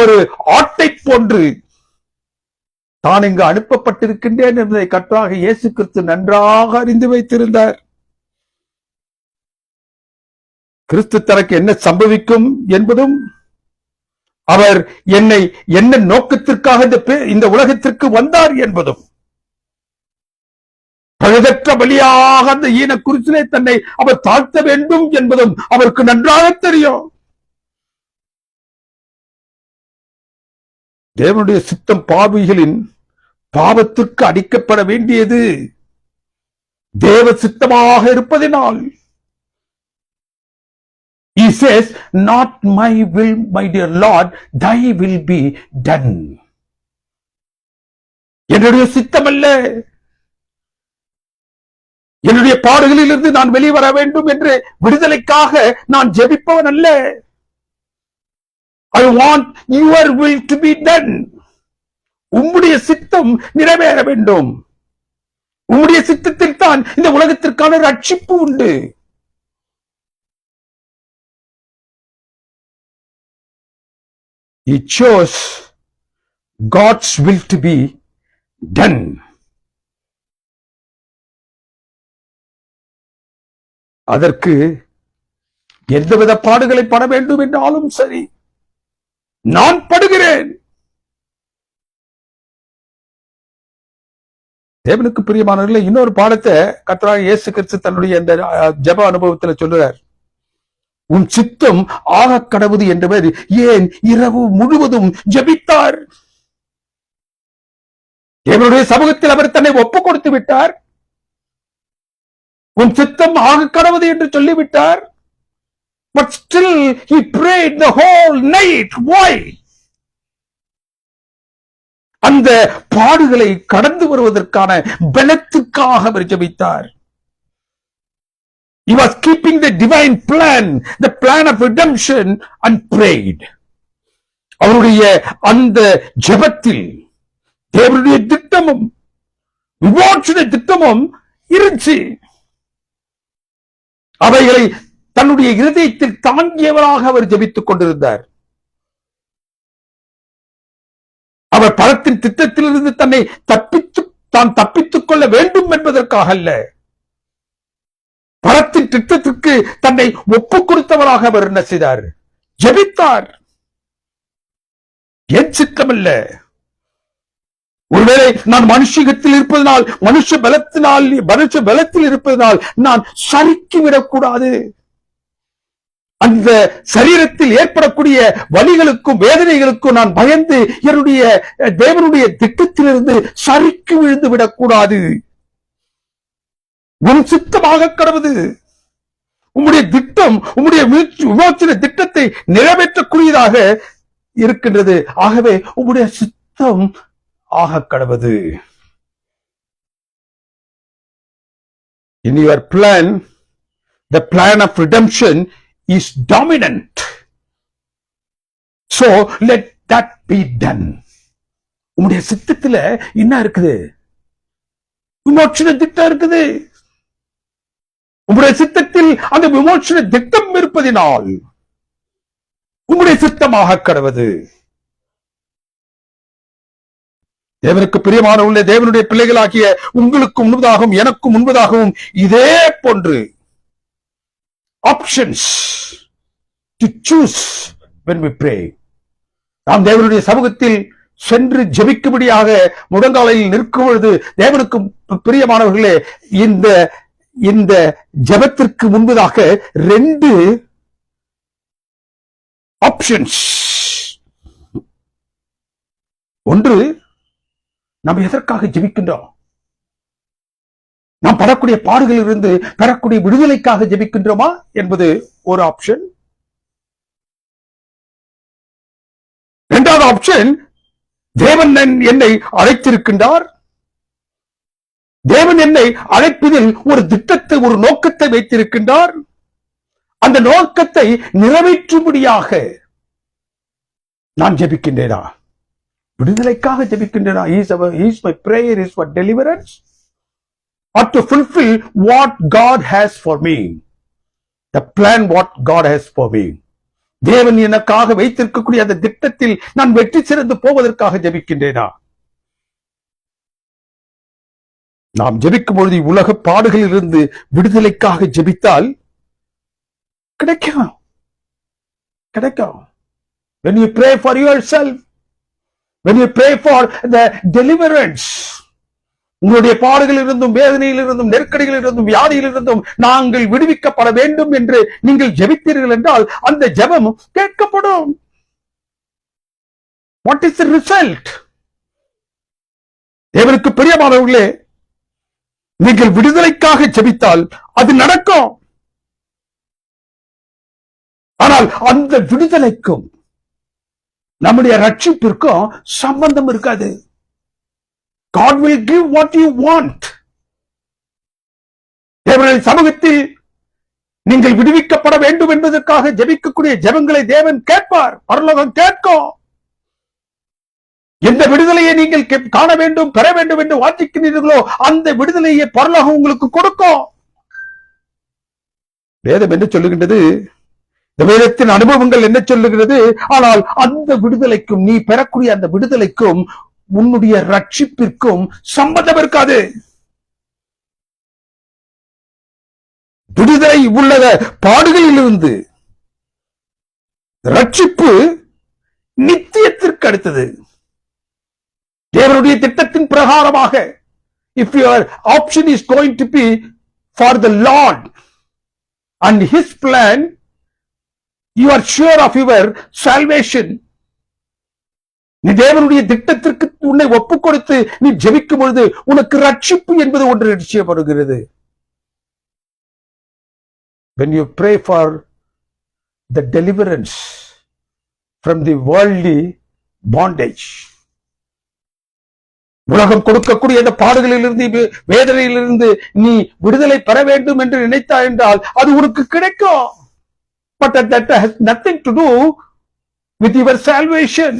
ஒரு ஆட்டை போன்று தான் இங்கு அனுப்பப்பட்டிருக்கின்றேன் என்பதை கர்த்தராகிய இயேசு கிறிஸ்து நன்றாக அறிந்து வைத்திருந்தார். கிறிஸ்து தனக்கு என்ன சம்பவிக்கும் என்பதும், அவர் என்னை என்ன நோக்கத்திற்காக இந்த உலகத்திற்கு வந்தார் என்பதும், பழுதற்ற பலியாக அந்த ஈன குருசிலே தன்னை அவர் தாழ்த்த வேண்டும் என்பதும் அவருக்கு நன்றாக தெரியும். தேவனுடைய சித்தம் பாவிகளின் பாவத்திற்கு அடிக்கப்பட வேண்டியது தேவ சித்தமாக இருப்பதினால் he says, not my will, my dear Lord, thy will be done. என்னுடைய சித்தம் அல்ல, என்னுடைய பாடுகளிலிருந்து நான் வெளிவர வேண்டும் என்று விடுதலைக்காக நான் ஜெபிப்பவன் அல்ல. I want your will to be done. உம்முடைய சித்தம் நிறைவேற வேண்டும். உம்முடைய சித்தத்தில் தான் இந்த உலகத்திற்கான ரட்சிப்பு உண்டு. He chose God's will to be done. அதற்கு எந்தவித பாடுகளை பட வேண்டும் என்றாலும் சரி, நான் படுகிறேன். தேவனுக்கு பிரியமானவர்களே, இன்னொரு பாடத்தை கர்த்தராகிய இயேசு கிறிஸ்து தன்னுடைய இந்த ஜெப அனுபவத்தில் சொல்லுறார். உன் சித்தம் ஆக கடவுது என்றவர் ஏன் இரவு முழுவதும் ஜெபித்தார். தேவனுடைய சமூகத்தில் அவர் தன்னை ஒப்புக் கொடுத்து விட்டார். உன் சித்தம் ஆக கடவுது என்று சொல்லிவிட்டார். But still he prayed the whole night. Why? அந்த பாடுகளை கடந்து வருவதற்கான பலத்துக்காக அவர் ஜெபித்தார். He was keeping the divine plan, the plan of redemption, and prayed. அவருடைய அந்த ஜெபத்தில் தேவனுடைய திட்டமும் விமோசன திட்டமும் இருந்துச்சு. அவைகளை தன்னுடைய இருதயத்தில் தாங்கியவராக அவர் ஜெபித்துக் கொண்டிருந்தார். அவர் பணத்தின் திட்டத்திலிருந்து தான் தப்பித்துக் கொள்ள வேண்டும் என்பதற்காக அல்ல, பணத்தின் திட்டத்திற்கு தன்னை ஒப்புக் கொடுத்தவராக அவர் என்ன செய்தார்? ஜெபித்தார். என் சித்தம் அல்ல. ஒருவேளை நான் மனுஷத்தில் இருப்பதனால், மனுஷ பலத்தில் இருப்பதனால் நான் சறுக்கிவிடக்கூடாது. அந்த சரீரத்தில் ஏற்படக்கூடிய வலிகளுக்கும் வேதனைகளுக்கும் நான் பயந்து என்னுடைய தேவனுடைய திட்டத்திலிருந்து சறுக்கி விழுந்து விடக்கூடாது. உன் சித்தமாக கடவுது. உம்முடைய திட்டம், உம்முடைய விமோசன திட்டத்தை நிறைவேற்றக்கூடியதாக இருக்கின்றது. ஆகவே உம்முடைய சித்தம் ஆக கடவுது. In your plan, the plan of redemption is dominant. So let that be done. உம்முடைய சித்தத்துல என்ன இருக்குது? விமோசன திட்டம் இருக்குது. உம்முடைய சித்தத்தில் அந்த விமோசன திட்டம் இருப்பதினால் உம்முடைய சித்தமாக கடவுது. தேவனுக்கு பிரியமானவர்களே, தேவனுடைய பிள்ளைகளாகிய உங்களுக்கு முன்பதாகவும் எனக்கு முன்பதாகவும் இதே போன்று options to choose when we pray. நாம் தேவனுடைய சமூகத்தில் சென்று ஜெபிக்கும்படியாக முழங்காலில் நிற்கும் பொழுது, தேவனுக்கு பிரியமானவர்களே, இந்த ஜெபத்திற்கு முன்பதாக 2 ஆப்ஷன்ஸ். ஒன்று, நாம் எதற்காக ஜெபிக்கின்றோம்? நாம் படக்கூடிய பாடுகளில் இருந்து பெறக்கூடிய விடுதலைக்காக ஜெபிக்கின்றோமா என்பது ஒரு ஆப்ஷன். இரண்டாவது ஆப்ஷன், தேவன் என்னை அழைத்திருக்கின்றார். தேவன் என்னை அழைப்பதில் ஒரு திட்டத்தை, ஒரு நோக்கத்தை வைத்திருக்கின்றார். அந்த நோக்கத்தை நிறைவேற்றும்படியாக நான் ஜெபிக்கின்றேனா? விடுதலைக்காக ஜெபிக்கின்றேனா? Is my prayer is for deliverance or to fulfill what God has for me? The plan what God has for me. தேவன் எனக்காக வைத்திருக்கக்கூடிய அந்த திட்டத்தில் நான் வெற்றி சிறந்து போவதற்காக ஜெபிக்கின்றேனா? நாம் ஜெபிக்கும் பொழுது உலக பாடுகளில் இருந்து விடுதலைக்காக ஜெபித்தால் கிடைக்கும். When you pray for yourself, when you pray for the deliverance, உங்களுடைய பாடுகளில் இருந்தும், வேதனையில் இருந்தும், நெருக்கடிகளில் இருந்தும், வியாதியில் இருந்தும் நாங்கள் விடுவிக்கப்பட வேண்டும் என்று நீங்கள் ஜெபித்தீர்கள் என்றால் அந்த ஜெபம் கேட்கப்படும். What is the result? தேவனுக்கு பிரியமானவர்களே, நீங்கள் விடுதலைக்காக ஜெபித்தால் அது நடக்கும். ஆனால் அந்த விடுதலைக்கும் நம்முடைய ரட்சிப்பிற்கும் சம்பந்தம் இருக்காது. God will give what you want. தேவனுடைய சமூகத்தில் நீங்கள் விடுவிக்கப்பட வேண்டும் என்பதற்காக ஜெபிக்கக்கூடிய ஜெபங்களை தேவன் கேட்பார், பரலோகம் கேட்கும். எந்த விடுதலையை நீங்கள் காண வேண்டும், பெற வேண்டும் என்று வாஞ்சிக்கிறீர்களோ அந்த விடுதலையை பரலோகம் உங்களுக்கு கொடுக்கும். வேதம் என்ன சொல்லுகின்றது? இந்த வேதத்தின் அனுபவங்கள் என்ன சொல்லுகிறது? ஆனால் அந்த விடுதலைக்கும், நீ பெறக்கூடிய அந்த விடுதலைக்கும் உன்னுடைய ரட்சிப்பிற்கும் சம்பந்தம் இருக்காது. விடுதலை உள்ளத பாடுகளில் இருந்து ரட்சிப்பு நித்தியத்திற்கு அடுத்தது. தேவனுடைய திட்டத்தின் பிரகாரமாக, if your option is going to be for the Lord and His plan, you are sure of your salvation. நீ தேவனுடைய திட்டத்திற்கு உன்னை ஒப்புக் கொடுத்து நீ ஜெபிக்கும் பொழுது உனக்கு ரட்சிப்பு என்பது ஒன்று நிச்சயப்படுகிறது. When you pray for the deliverance from the worldly bondage, உலகம் கொடுக்கக்கூடிய அந்த பாடுகளிலிருந்து, வேதனையிலிருந்து நீ விடுதலை பெற வேண்டும் என்று நினைத்தாய் என்றால் அது உனக்கு கிடைக்கும். But that has nothing to do with your salvation.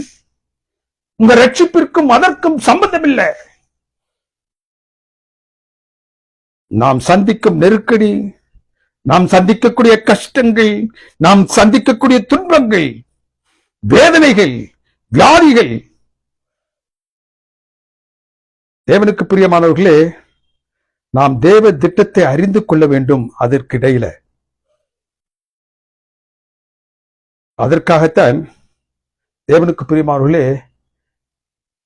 உங்க ரட்சிப்பிற்கும் அதற்கும் சம்பந்தம் இல்லை. நாம் சந்திக்கும் நெருக்கடி, நாம் சந்திக்கக்கூடிய கஷ்டங்கள், நாம் சந்திக்கக்கூடிய துன்பங்கள், வேதனைகள், வியாதிகள் தேவனுக்கு பிரியமானவர்களே, நாம் தேவ திட்டத்தை அறிந்து கொள்ள வேண்டும். அதற்கிடையில அதற்காகத்தான் தேவனுக்கு பிரியமானவர்களே,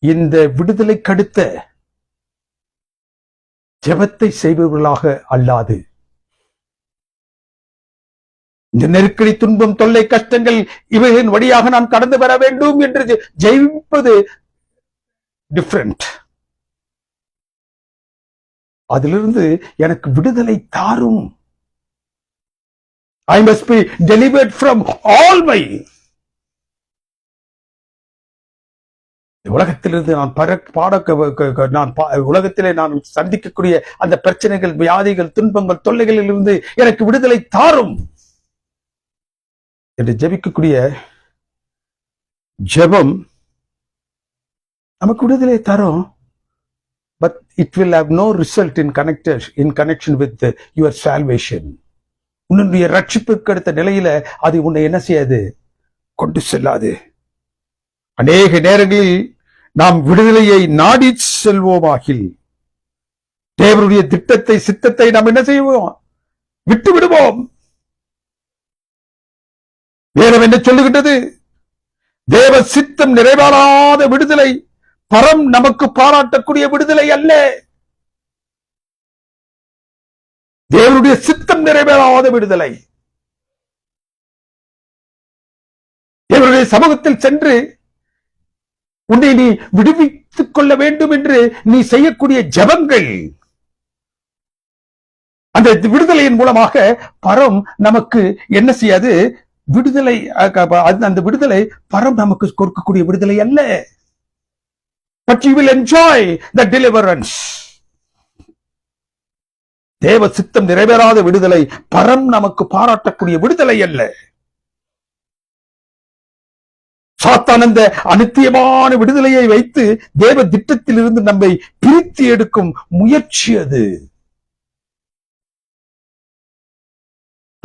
இந்த விடுதலை கடுத்த ஜெபத்தை செய்பவர்களாக அல்லாது, இந்த நெருக்கடி, துன்பம், தொல்லை, கஷ்டங்கள் இவைகளின் வழியாக நான் கடந்து வர வேண்டும் என்று ஜெயிப்பது டிஃபரண்ட். அதிலிருந்து எனக்கு விடுதலை தாரும். I must be delivered from all my. உலகத்திலிருந்து உலகத்திலே நான் சந்திக்கக்கூடிய அந்த பிரச்சனைகள், வியாதிகள், துன்பங்கள், தொல்லைகளில் இருந்து எனக்கு விடுதலை தாரும் என்று ஜெபிக்கக்கூடிய ஜெபம் நமக்கு விடுதலை தரும். But it will have no result in connection with your salvation. உன்னுடைய ரட்சிப்புக்கு அடுத்த நிலையில அது உன்னை என்ன செய்யாது, கொண்டு செல்லாது. அநேக நேரங்களில் நாம் விடுதலையை நாடி செல்வோமாகில் தேவனுடைய திட்டத்தை, சித்தத்தை நாம் என்ன செய்வோம், விட்டு விடுவோம். வேதம் என்ன சொல்லுகின்றது? தேவ சித்தம் நிறைவேறாத விடுதலை பரம் நமக்கு பாராட்டக்கூடிய விடுதலை அல்ல. தேவனுடைய சித்தம் நிறைவேறாத விடுதலை. தேவனுடைய சமூகத்தில் சென்று உன்னை நீ விடுவித்துக் கொள்ள வேண்டும் என்று நீ செய்யக்கூடிய ஜெபங்கள், அந்த விடுதலையின் மூலமாக பரம் நமக்கு என்ன செய்யாது, விடுதலை. அந்த விடுதலை பரம் நமக்கு கொடுக்கக்கூடிய விடுதலை அல்ல. But you will enjoy the deliverance. தேவ சித்தம் நிறைவேறாத விடுதலை பரம் நமக்கு பாராட்டக்கூடிய விடுதலை அல்ல. சாத்தான் அந்த அநித்தியமான விடுதலையை வைத்து தேவ திட்டத்தில் இருந்து நம்மை பிரித்து எடுக்கும் முயற்சி அது.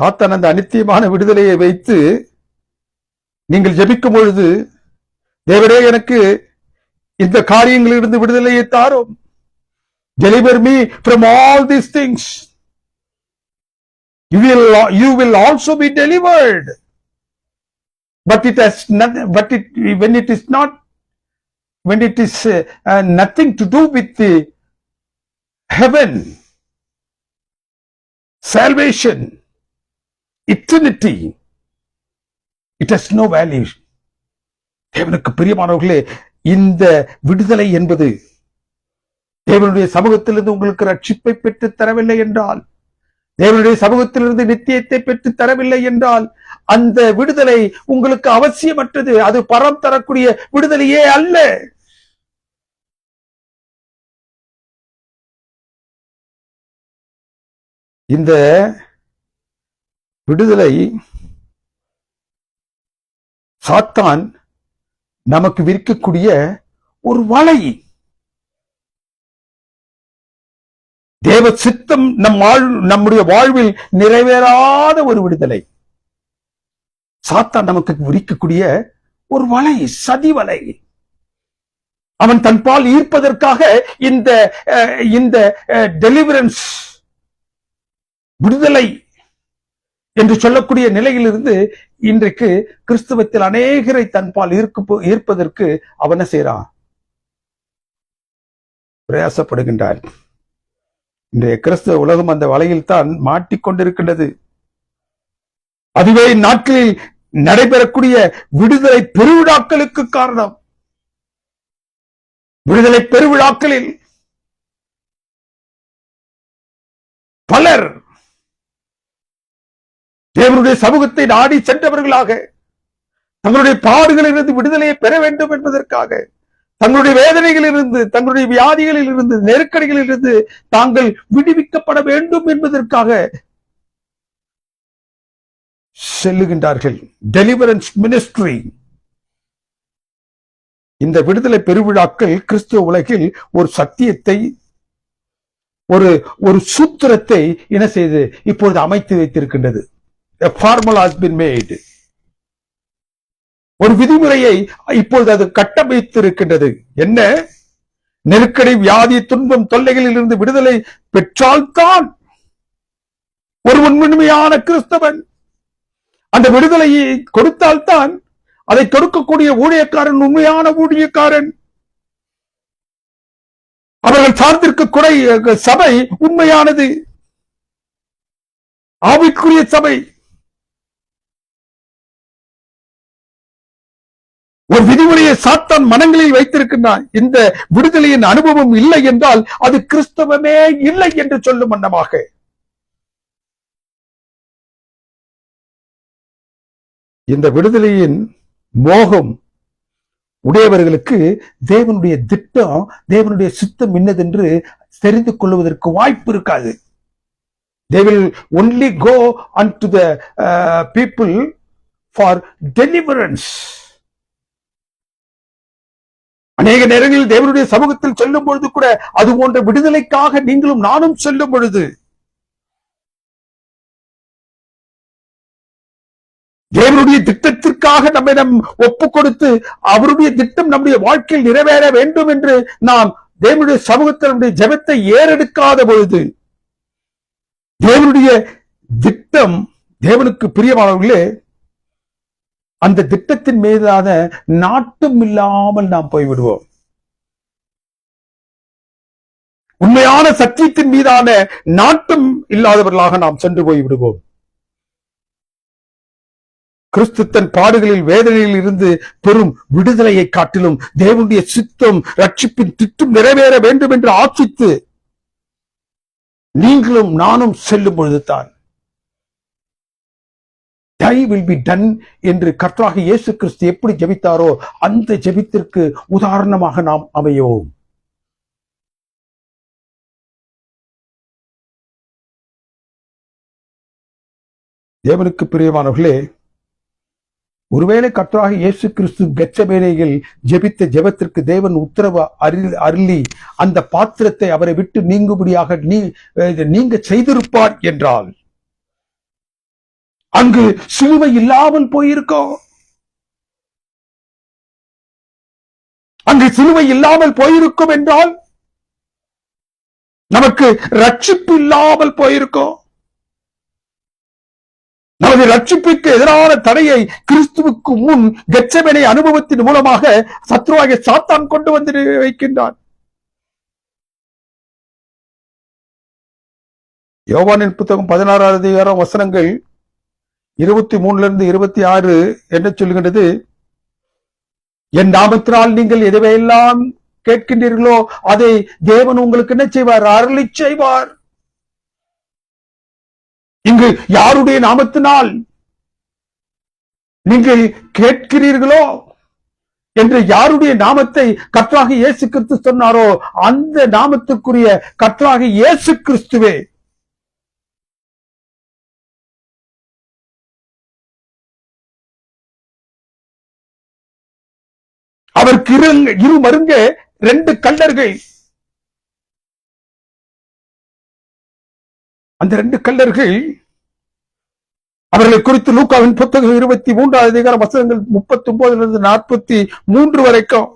சாத்தான் அந்த அநித்தியமான விடுதலையை வைத்து நீங்கள் ஜெபிக்கும் பொழுது, தேவரே எனக்கு இந்த காரியங்களிலிருந்து விடுதலையை தாரும், deliver me from all these things, you will also be delivered. But it has nothing, when it is nothing to do with the heaven, salvation, eternity, it has no value. தேவனுக்கு பிரியமானவர்களே, இந்த விடுதலை என்பது தேவனுடைய சமூகத்திலிருந்து உங்களுக்கு ரட்சிப்பை பெற்று தரவில்லை என்றால், தேவனுடைய சமூகத்திலிருந்து நித்தியத்தை பெற்று தரவில்லை என்றால், அந்த விடுதலை உங்களுக்கு அவசியமற்றது. அது பரம் தரக்கூடிய விடுதலையே அல்ல. இந்த விடுதலை சாத்தான் நமக்கு விற்கக்கூடிய ஒரு வலை. தேவ சித்தம் நம்முடைய வாழ்வில் நிறைவேறாத ஒரு விடுதலை. சாத்தான் நமக்கு விரிக்கக்கூடிய ஒரு வலை, சதி வலை. அவன் தன்பால் ஈர்ப்பதற்காக இந்த டெலிவரன்ஸ், விடுதலை என்று சொல்லக்கூடிய நிலையிலிருந்து இன்றைக்கு கிறிஸ்துவத்தில் அநேகரை தன்பால் ஈர்ப்பதற்கு அவன் என்ன செய்யறான், பிரயாசப்படுகின்றான். இன்றைய கிறிஸ்தவ உலகம் அந்த வலையில் தான் மாட்டிக்கொண்டிருக்கின்றது. அதுவே நாட்களில் நடைபெறக்கூடிய விடுதலை பெருவிழாக்களுக்கு காரணம். விடுதலை பெருவிழாக்களில் பலர் தேவனுடைய சமூகத்தை நாடி சென்றவர்களாக, தங்களுடைய பாடுகளிலிருந்து விடுதலையை பெற வேண்டும் என்பதற்காக, தங்களுடைய வேதனைகளிலிருந்து, தங்களுடைய வியாதிகளில் இருந்து, நெருக்கடிகளில் இருந்து தாங்கள் விடுவிக்கப்பட வேண்டும் என்பதற்காக செல்லுகின்றார்கள். Deliverance ministry. இந்த விடுதலை பெருவிழாக்கள் கிறிஸ்துவ உலகில் ஒரு சத்தியத்தை, ஒரு சூத்திரத்தை என்ன செய்து இப்பொழுது அமைத்து வைத்திருக்கின்றது. A formula has been made. ஒரு விதிமுறையை இப்பொழுது அது கட்டமைத்திருக்கின்றது. என்ன? நெருக்கடி, வியாதி, துன்பம், தொல்லைகளில் இருந்து விடுதலை பெற்றால்தான் ஒருவன் உண்மையான கிறிஸ்தவன். அந்த விடுதலையை கொடுத்தால்தான் அதை கொடுக்கக்கூடிய ஊழியக்காரன் உண்மையான ஊழியக்காரன். அவர்கள் சார்ந்திருக்கக்கூடிய சபை உண்மையானது, ஆவிக்குரிய சபை. ஒரு விதிமுறையை சாத்தான் மனங்களில் வைத்திருக்கின்றான். இந்த விடுதலையின் அனுபவம் இல்லை என்றால் அது கிறிஸ்தவமே இல்லை என்று சொல்லும் வண்ணமாக இந்த விடுதலையின் மோகம் உடையவர்களுக்கு தேவனுடைய திட்டம், தேவனுடைய சித்தம் என்னதென்று தெரிந்து கொள்வதற்கு வாய்ப்பு இருக்காது. They will only go unto the people for deliverance. அநேக நேரங்களில் தேவனுடைய சமூகத்தில் செல்லும் பொழுது கூட அது போன்ற விடுதலைக்காக நீங்களும் நானும் செல்லும் பொழுது தேவனுடைய திட்டத்திற்காக நம்மை ஒப்பு கொடுத்து அவருடைய திட்டம் நம்முடைய வாழ்க்கையில் நிறைவேற வேண்டும் என்று நாம் தேவனுடைய சமூகத்தில் நம்முடைய ஜெபத்தை ஏறெடுக்காத பொழுது தேவனுடைய திட்டம் தேவனுக்கு பிரியமானவர்களே, அந்த திட்டத்தின் மீதான நாட்டம் இல்லாமல் நாம் போய்விடுவோம். உண்மையான சத்தியத்தின் மீதான நாட்டம் இல்லாதவர்களாக நாம் சென்று போய்விடுவோம். கிறிஸ்து தன் பாடுகளில் வேதனையில் இருந்து பெரும் விடுதலையை காட்டிலும் தேவனுடைய சித்தம் ரட்சிப்பின் திட்டம் நிறைவேற வேண்டும் என்று ஆசித்து நீங்களும் நானும் செல்லும் பொழுதுதான் Thy will be done என்று கர்த்தராகிய இயேசு கிறிஸ்து எப்படி ஜெபித்தாரோ அந்த ஜெபத்திற்கு உதாரணமாக நாம் அமையோம். தேவனுக்கு பிரியமானவர்களே, ஒருவேளை கர்த்தராகிய இயேசு கிறிஸ்து கெத்செமனேயில் ஜெபித்த ஜெபத்திற்கு தேவன் உத்தரவு அருளி அந்த பாத்திரத்தை அவரை விட்டு நீங்கும்படியாக நீங்க செய்திருப்பார் என்றால் அங்கு சிலுவை இல்லாமல் போயிருக்கோம். அங்கு சிலுவை இல்லாமல் போயிருக்கும் என்றால் நமக்கு ரட்சிப்பு இல்லாமல் போயிருக்கோம். நமது ரட்சிப்புக்கு எதிரான தடையை கிறிஸ்துவுக்கு முன் கெத்செமனே அனுபவத்தின் மூலமாக சத்ருவாகிய சாத்தான் கொண்டு வந்து வைக்கின்றான். யோவானின் புத்தகம் 16வது அதிகாரம் வசனங்கள் 23 26 என்ன சொல்லுகின்றது? என் நாமத்தினால் நீங்கள் எதுவையெல்லாம் கேட்கின்றீர்களோ அதை தேவன் உங்களுக்கு என்ன செய்வார்? அருளி செய்வார். இங்கு யாருடைய நாமத்தினால் நீங்கள் கேட்கிறீர்களோ என்று யாருடைய நாமத்தை கர்த்தராகிய இயேசு கிறிஸ்து சொன்னாரோ அந்த நாமத்துக்குரிய கர்த்தராகிய இயேசு கிறிஸ்துவே அவருக்கு இரு மருங்க 2 கல்லர்கள். அந்த 2 கல்லர்கள் அவர்களை குறித்து லூக்காவின் புத்தகம் 23வது அதிகாரம் வசனங்கள் 39 43 வரைக்கும்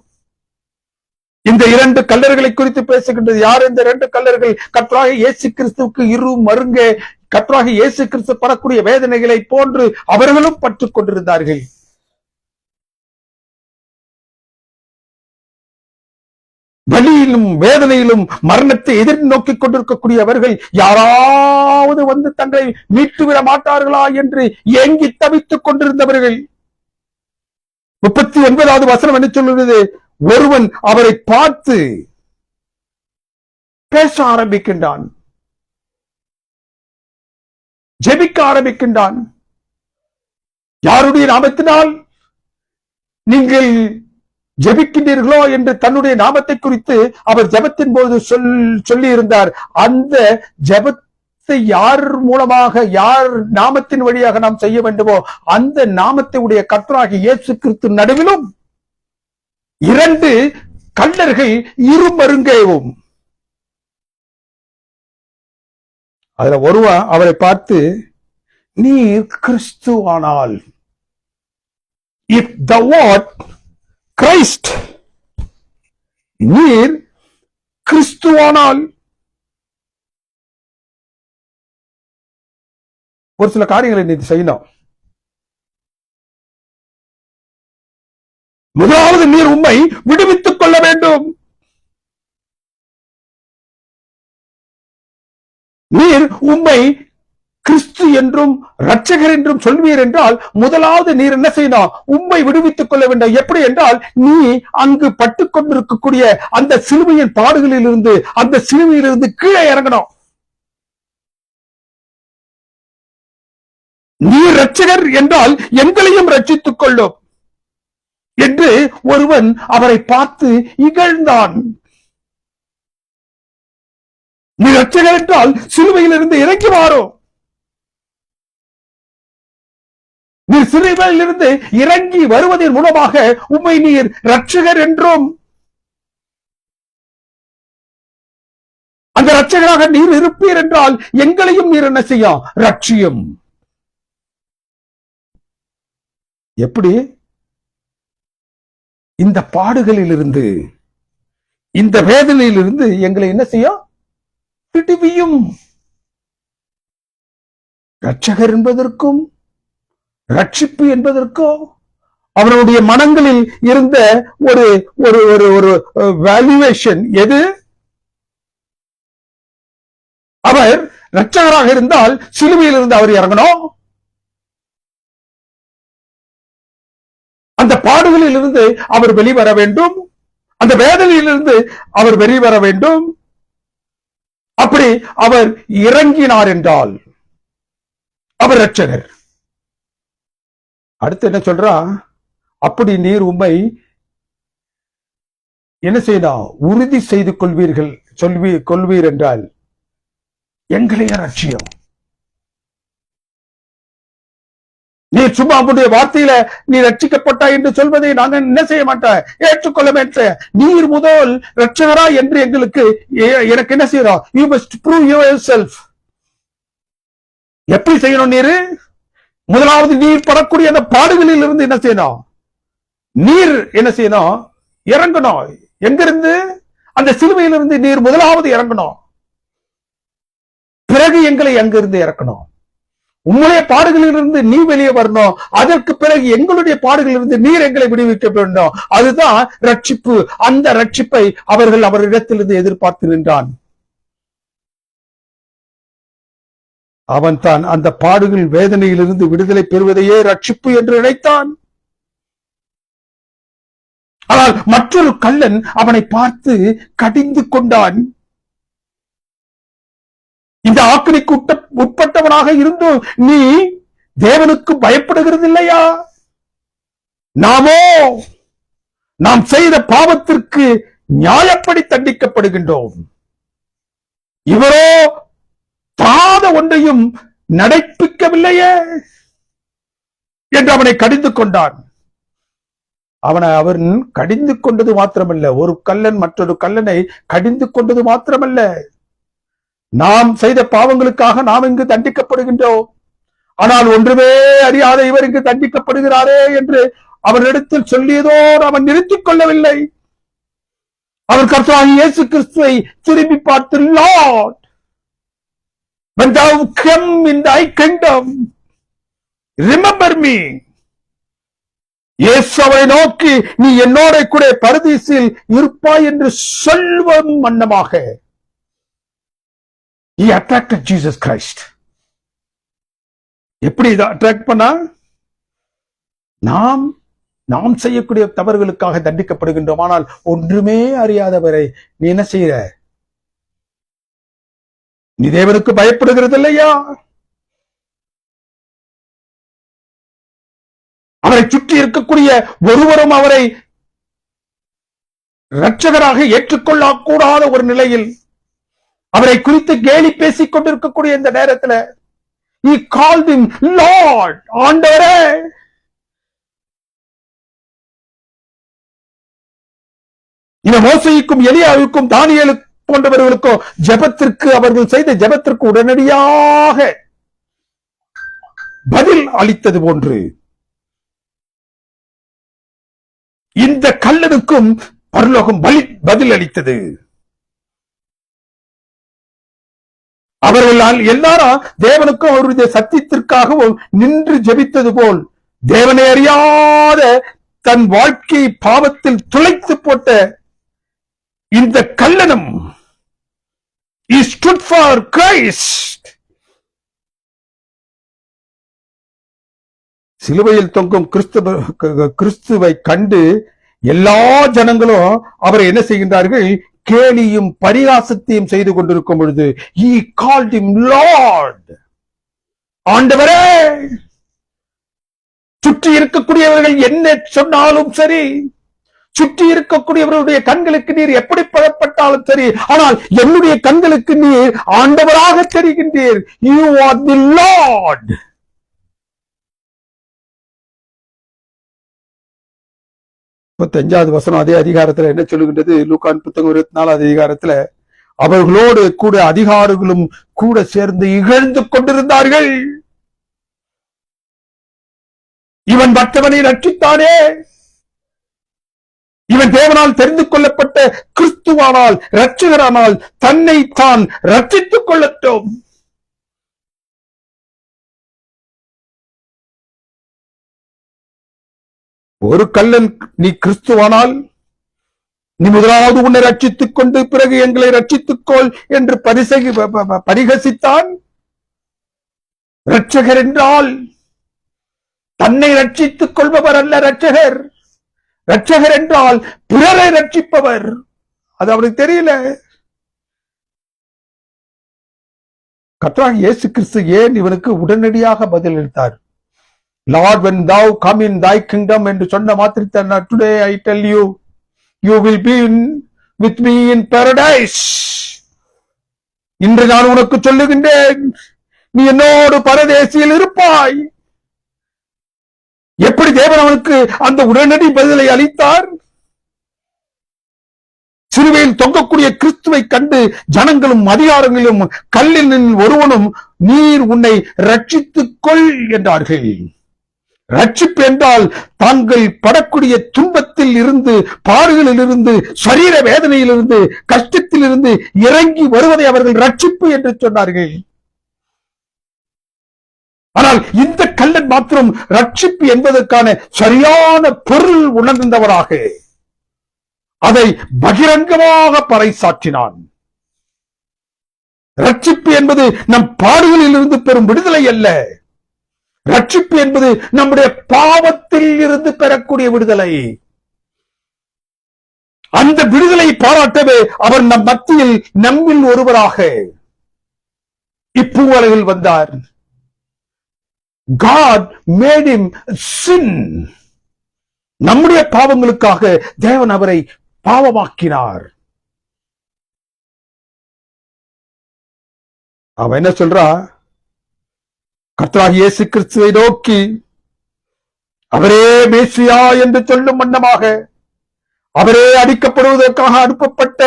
இந்த 2 கல்லர்களை குறித்து பேசுகின்றது. யார் இந்த 2 கல்லர்கள்? கர்த்தராகிய இயேசு கிறிஸ்துவுக்கு இரு மருங்க கர்த்தராகிய இயேசு கிறிஸ்து படக்கூடிய வேதனைகளை போன்று அவர்களும் பற்றுக் கொண்டிருந்தார்கள். வலியிலும் வேதனையிலும் மரணத்தை எதிர்நோக்கிக் கொண்டிருக்கக்கூடியவர்கள் யாராவது வந்து தங்களை மீட்டுவிட மாட்டார்களா என்று ஏங்கி தவித்துக் கொண்டிருந்தவர்கள். 39வது வசனம் என்ன சொல்லுகிறது? ஒருவன் அவரை பார்த்து பேச ஆரம்பிக்கின்றான், ஜெபிக்க ஆரம்பிக்கின்றான். யாருடைய நாமத்தினால் நீங்கள் ஜெபிக்கின்றீர்களோ என்று தன்னுடைய நாமத்தை குறித்து அவர் ஜெபத்தின் போது சொல்லி இருந்தார். அந்த ஜெபத்தை யார் மூலமாக, யார் நாமத்தின் வழியாக நாம் செய்ய வேண்டுமோ அந்த நாமத்தை உடைய கர்த்தராகிய இயேசு கிறிஸ்து நடுவிலும் 2 கல்லர்கள் இருமருங்கவும். அதுல ஒருவன் அவரை பார்த்து, நீர் கிறிஸ்துவானால், இஃப் thou art Christ, நீர் கிறிஸ்துவானால் ஒரு சில காரியங்களை நீ செய்யணும். முதலாவது நீர் உம்மை விடுவித்துக் கொள்ள வேண்டும். நீர் உம்மை கிறிஸ்து என்றும் இரட்சகர் என்றும் சொல்வீர் என்றால் முதலாவது நீர் என்ன செய்யணும்? உம்மை விடுவித்துக் கொள்ள வேண்டும். எப்படி என்றால், நீ அங்கு பட்டுக் கொண்டிருக்கக்கூடிய அந்த சிலுவையின் பாடுகளில் இருந்து, அந்த சிலுவையிலிருந்து கீழே இறங்கணும். நீர் இரட்சகர் என்றால் எங்களையும் ரட்சித்துக் கொள்ளும் என்று ஒருவன் அவரை பார்த்து இகழ்ந்தான். நீ இரட்சகர் என்றால் சிலுவையிலிருந்து இறங்கி வாரும். நீ சிலுவையிலிருந்து இறங்கி வருவதன் மூலமாக உம்மை நீர் இரட்சகர் என்றும், அந்த இரட்சகராக நீர் இருப்பீர் என்றால் எங்களையும் நீர் என்ன செய்யும்? ரட்சியும். எப்படி? இந்த பாடுகளில் இருந்து, இந்த வேதனையில் இருந்து எங்களை என்ன செய்யும்? விடுவியும். இரட்சகர் என்பதற்கும் ரட்சிப்பு என்பதற்கோ அவருடைய மனங்களில் இருந்த ஒரு ஒரு ஒரு ஒரு வேல்யூவேஷன் எது? அவர் இரட்சகராக இருந்தால் சிலுவையில் இருந்து அவர் இறங்கணும், அந்த பாடுகளில் இருந்து அவர் வெளிவர வேண்டும், அந்த வேதனையிலிருந்து அவர் வெளிவர வேண்டும். அப்படி அவர் இறங்கினார் என்றால் அவர் இரட்சகர். அடுத்து என்ன சொல்றா? அப்படி நீர் உம்மை என்ன செய்யணும்? உறுதி செய்து கொள்வீர் என்றால் எங்களைய ரட்சியம். நீ சும்மா அவருடைய வார்த்தையில நீ ரட்சிக்கப்பட்டாய் என்று சொல்வதை நாங்கள் என்ன செய்ய மாட்டேன், ஏற்றுக்கொள்ள மாட்டேன். நீர் முதல் ரட்சகரா என்று எங்களுக்கு எனக்கு என்ன செய்யறோம்? You must prove yourself. எப்படி செய்யணும்? நீர் முதலாவது நீர் படக்கூடிய அந்த பாடுகளில் இருந்து என்ன செய்யணும்? நீர் என்ன செய்யணும்? இறங்கணும். எங்கிருந்து? அந்த சிலுவையிலிருந்து நீர் முதலாவது இறங்கணும். பிறகு எங்களை அங்கிருந்து இறக்கணும். உங்களுடைய பாடுகளிலிருந்து நீ வெளியே வரணும். அதற்கு பிறகு எங்களுடைய பாடுகளிலிருந்து நீர் எங்களை விடுவிக்க வேண்டும். அதுதான் ரட்சிப்பு. அந்த ரட்சிப்பை அவர்கள் அவரிடத்திலிருந்து எதிர்பார்த்து நின்றான். அவன் தான் அந்த பாடுகள் வேதனையிலிருந்து விடுதலை பெறுவதையே ரட்சிப்பு என்று நினைத்தான். ஆனால் மற்றொரு கள்ளன் அவனை பார்த்து கடிந்து கொண்டான். இந்த ஆக்கினைக்கு உட்பட்டவனாக இருந்தும் நீ தேவனுக்கு பயப்படுகிறது இல்லையா? நாம் செய்த பாவத்திற்கு நியாயப்படி தண்டிக்கப்படுகின்றோம். இவரோ தாத ஒன்றையும் நடப்பிக்கவில்லையே என்று அவனை கடிந்து கொண்டான். அவன் கடிந்து கொண்டது மாத்திரமல்ல, ஒரு கள்ளன் மற்றொரு கள்ளனை கடிந்து கொண்டது மாத்திரமல்ல, நாம் செய்த பாவங்களுக்காக நாம் இங்கு தண்டிக்கப்படுகின்றோம். ஆனால் ஒன்றுமே அறியாத இவர் இங்கு தண்டிக்கப்படுகிறாரே என்று அவரிடத்தில் சொல்லியதோடு அவன் நிறுத்திக் கொள்ளவில்லை. அவர் கர்த்தராகிய இயேசு கிறிஸ்துவை திரும்பி பார்த்து, Lord, when thou come in thy kingdom, remember me. இயேசுவை நோக்கி நீ என்னோட கூட பரதீசில் இருப்பாய் என்று சொல்வம் மன்னமாக he attracted Jesus Christ. எப்படி இதை அட்ராக்ட் பண்ணா? நாம் செய்யக்கூடிய தவறுகளுக்காக தண்டிக்கப்படுகின்றோம். ஆனால் ஒன்றுமே அறியாதவரை நீ என்ன செய்யற? நீ தேவனுக்கு பயப்படுகிறது இல்லையா? அவரை சுற்றி இருக்கக்கூடிய ஒருவரும் அவரை இரட்சகராக ஏற்றுக்கொள்ளக்கூடாத ஒரு நிலையில் அவரை குறித்து கேலி பேசிக் கொண்டிருக்கக்கூடிய இந்த நேரத்தில் he called him Lord, ஆண்டவரே. இந்த மோசேயுக்கும் எலியாவுக்கும் தானியேலுக்கும் போன்றவர்களுக்கும் ஜெபத்திற்கு அவர்கள் செய்த ஜெபத்திற்கு உடனடியாக பதில் அளித்தது போன்று இந்த கல்லனுக்கும் பரலோகம் பதில் அளித்தது. அவர்கள் எல்லாரும் தேவனுக்கும் அவருடைய சத்தியத்திற்காகவும் நின்று ஜெபித்தது போல் தேவனை அறியாத தன் வாழ்க்கையை பாவத்தில் துளைத்து போட்ட இந்த கள்ளனும் he stood for Christ. சிலுவையில் தொங்கும் கிறிஸ்துவை கண்டு எல்லா ஜனங்களும் அவரை என்ன செய்கின்றார்கள்? கேலியும் பரிகாசத்தையும் செய்து கொண்டிருக்கும் பொழுது he called him Lord. ஆண்டவரே, சுற்றி இருக்கக்கூடியவர்கள் என்ன சொன்னாலும் சரி, சுற்றி இருக்கக்கூடியவர்களுடைய கண்களுக்கு நீர் எப்படி படப்பட்டாலும் சரி, ஆனால் என்னுடைய கண்களுக்கு நீர் ஆண்டவராக தெரிகின்றீர். You are the Lord. வசனம் அதே அதிகாரத்துல என்ன சொல்லுகின்றது? லூக்கான் புத்தகம் 24 அதிகாரத்துல அவர்களோடு கூட அதிகாரிகளும் கூட சேர்ந்து இகழ்ந்து கொண்டிருந்தார்கள். இவன் மற்றவனை ரட்சித்தானே, இவன் தேவனால் தெரிந்து கொள்ளப்பட்ட கிறிஸ்துவானால் ரட்சகரானால் தன்னை தான் ரட்சித்துக் கொள்ளட்டும். ஒரு கள்ளன் நீ கிறிஸ்துவானால் நீ முதலாவது உன்னை ரட்சித்துக் கொண்டு பிறகு எங்களை ரட்சித்துக்கொள் என்று பரிகசித்தான். ரட்சகர் என்றால் தன்னை ரட்சித்துக் கொள்பவர் அல்ல ரட்சகர். ரட்சகர் என்றால் பிறரை ரட்சிப்பவர். அது அவனுக்கு தெரியல. கர்த்தராகிய இயேசு கிறிஸ்து ஏன் இவனுக்கு உடனடியாக பதிலளித்தார்? Lord, when thou come in thy kingdom என்று சொன்ன மாத்திரத்தான், today I tell you, you will be with me in paradise. இன்று நான் உனக்கு சொல்லுகின்றேன், நீ என்னோடு பரதேசியில் இருப்பாய். எப்படி தேவன் அவனுக்கு அந்த உடனடி பதிலை அளித்தார்? சிலுவையில் தொங்கக்கூடிய கிறிஸ்துவை கண்டு ஜனங்களும் அதிகாரங்களும் கல்லின் ஒருவனும் நீர் உன்னை ரட்சித்துக் கொள் என்றார்கள். ரட்சிப்பு என்றால் தாங்கள் படக்கூடிய துன்பத்தில் இருந்து, பாடுகளில் இருந்து, சரீர வேதனையிலிருந்து, கஷ்டத்தில் இருந்து இறங்கி வருவதை அவர்கள் ரட்சிப்பு என்று சொன்னார்கள். ஆனால் இந்த கள்ளன் மாத்திரம் ரட்சிப்பு என்பதற்கான சரியான பொருள் உணர்ந்தவராக அதை பகிரங்கமாக பறைசாற்றினான். ரட்சிப்பு என்பது நம் பாடுகளில் இருந்து பெறும் விடுதலை அல்ல. ரட்சிப்பு என்பது நம்முடைய பாவத்தில் இருந்து பெறக்கூடிய விடுதலை. அந்த விடுதலை பாராட்டவே அவர் நம் மத்தியில் நம்மில் ஒருவராக இப்பூவலையில் வந்தார். God made him sin. நம்முடைய பாவங்களுக்காக தேவன் அவரை பாவமாக்கினார். அவன் என்ன சொல்றா? கர்த்தராகிய இயேசு கிறிஸ்துவை நோக்கி அவரே மேசியா என்று சொல்லும் வண்ணமாக, அவரே அடிக்கப்படுவதற்காக அனுப்பப்பட்ட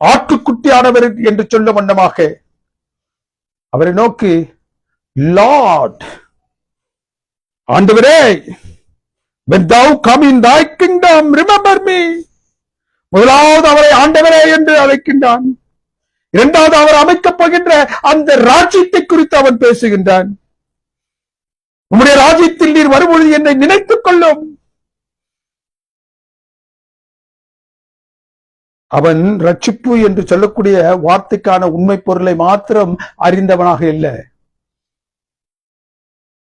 ஆட்டுக்குட்டியானவர் என்று சொல்லும் வண்ணமாக அவரை நோக்கி, லார்ட், ஆண்டவரே, when thou come in thy kingdom remember me. முதலாவது அவரை ஆண்டவரே என்று அழைக்கின்றான். இரண்டாவது அவர் அமைக்கப் போகின்ற அந்த ராஜ்யத்தை குறித்து அவன் பேசுகின்றான். உம்முடைய ராஜ்யத்தில் நீர் வரும்பொழுது என்னை நினைத்துக் கொள்ளும். அவன் ரட்சிப்பு என்று சொல்லக்கூடிய வார்த்தைக்கான உண்மை பொருளை மாத்திரம் அறிந்தவனாக இல்லை.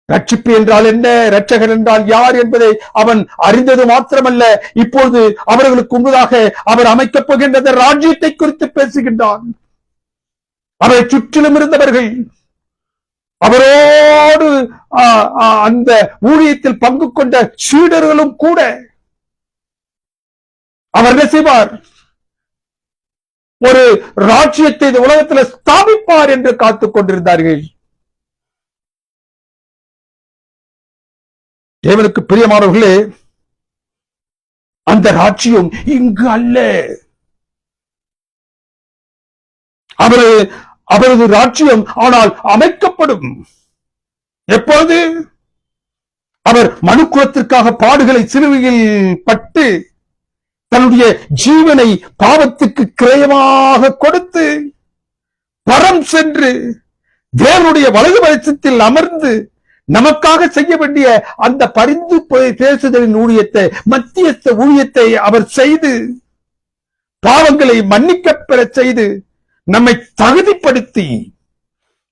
ரட்சிப்பு என்றால் என்ன, ரட்சகர் என்றால் யார் என்பதை அவன் அறிந்தது மாத்திரமல்ல, இப்பொழுது அவர்களுக்கு முன்பதாக அவர் அமைக்கப் போகின்ற ராஜ்யத்தை குறித்து பேசுகின்றான். அவரை சுற்றிலும் இருந்தவர்கள், அவரோடு அந்த ஊழியத்தில் பங்கு கொண்ட சீடர்களும் கூட அவர் என்ன செய்வார்? ஒரு ராஜ்யத்தை இந்த உலகத்தில் ஸ்தாபிப்பார் என்று காத்துக் கொண்டிருந்தார்கள். தேவனுக்கு பிரியமானவர்களே, அந்த ராஜ்யம் இங்கு அல்ல. அவரது ராஜ்யம் ஆனால் அமைக்கப்படும். எப்போது? அவர் மனுக்குலத்திற்காக பாடுகளை சிலுவையில் பட்டு தன்னுடைய ஜீவனை பாவத்துக்கு கிரயமாக கொடுத்து பரம் பரம் சென்று தேவனுடைய வலது பட்சத்தில் அமர்ந்து நமக்காக செய்ய வேண்டிய அந்த பரிந்து பேசுதலின் ஊழியத்தை, மத்தியஸ்த ஊழியத்தை அவர் செய்து பாவங்களை மன்னிக்க பெற செய்து நம்மை தகுதிப்படுத்தி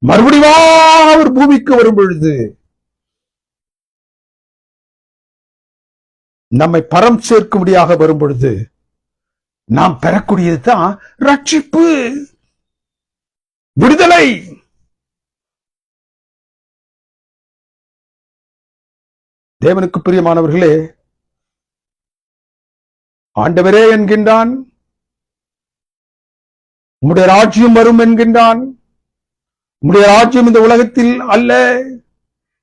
மறுபடியும் அவர் பூமிக்கு வரும் பொழுது நம்மை பரம் சேர்க்கும்படியாக வரும் பொழுது நாம் பெறக்கூடியதுதான் ரட்சிப்பு, விடுதலை. தேவனுக்கு பிரியமானவர்களே, ஆண்டவரே என்கின்றான், உம்முடைய ராஜ்யம் வரும் என்கின்றான். உம்முடைய ராஜ்யம் இந்த உலகத்தில் அல்ல,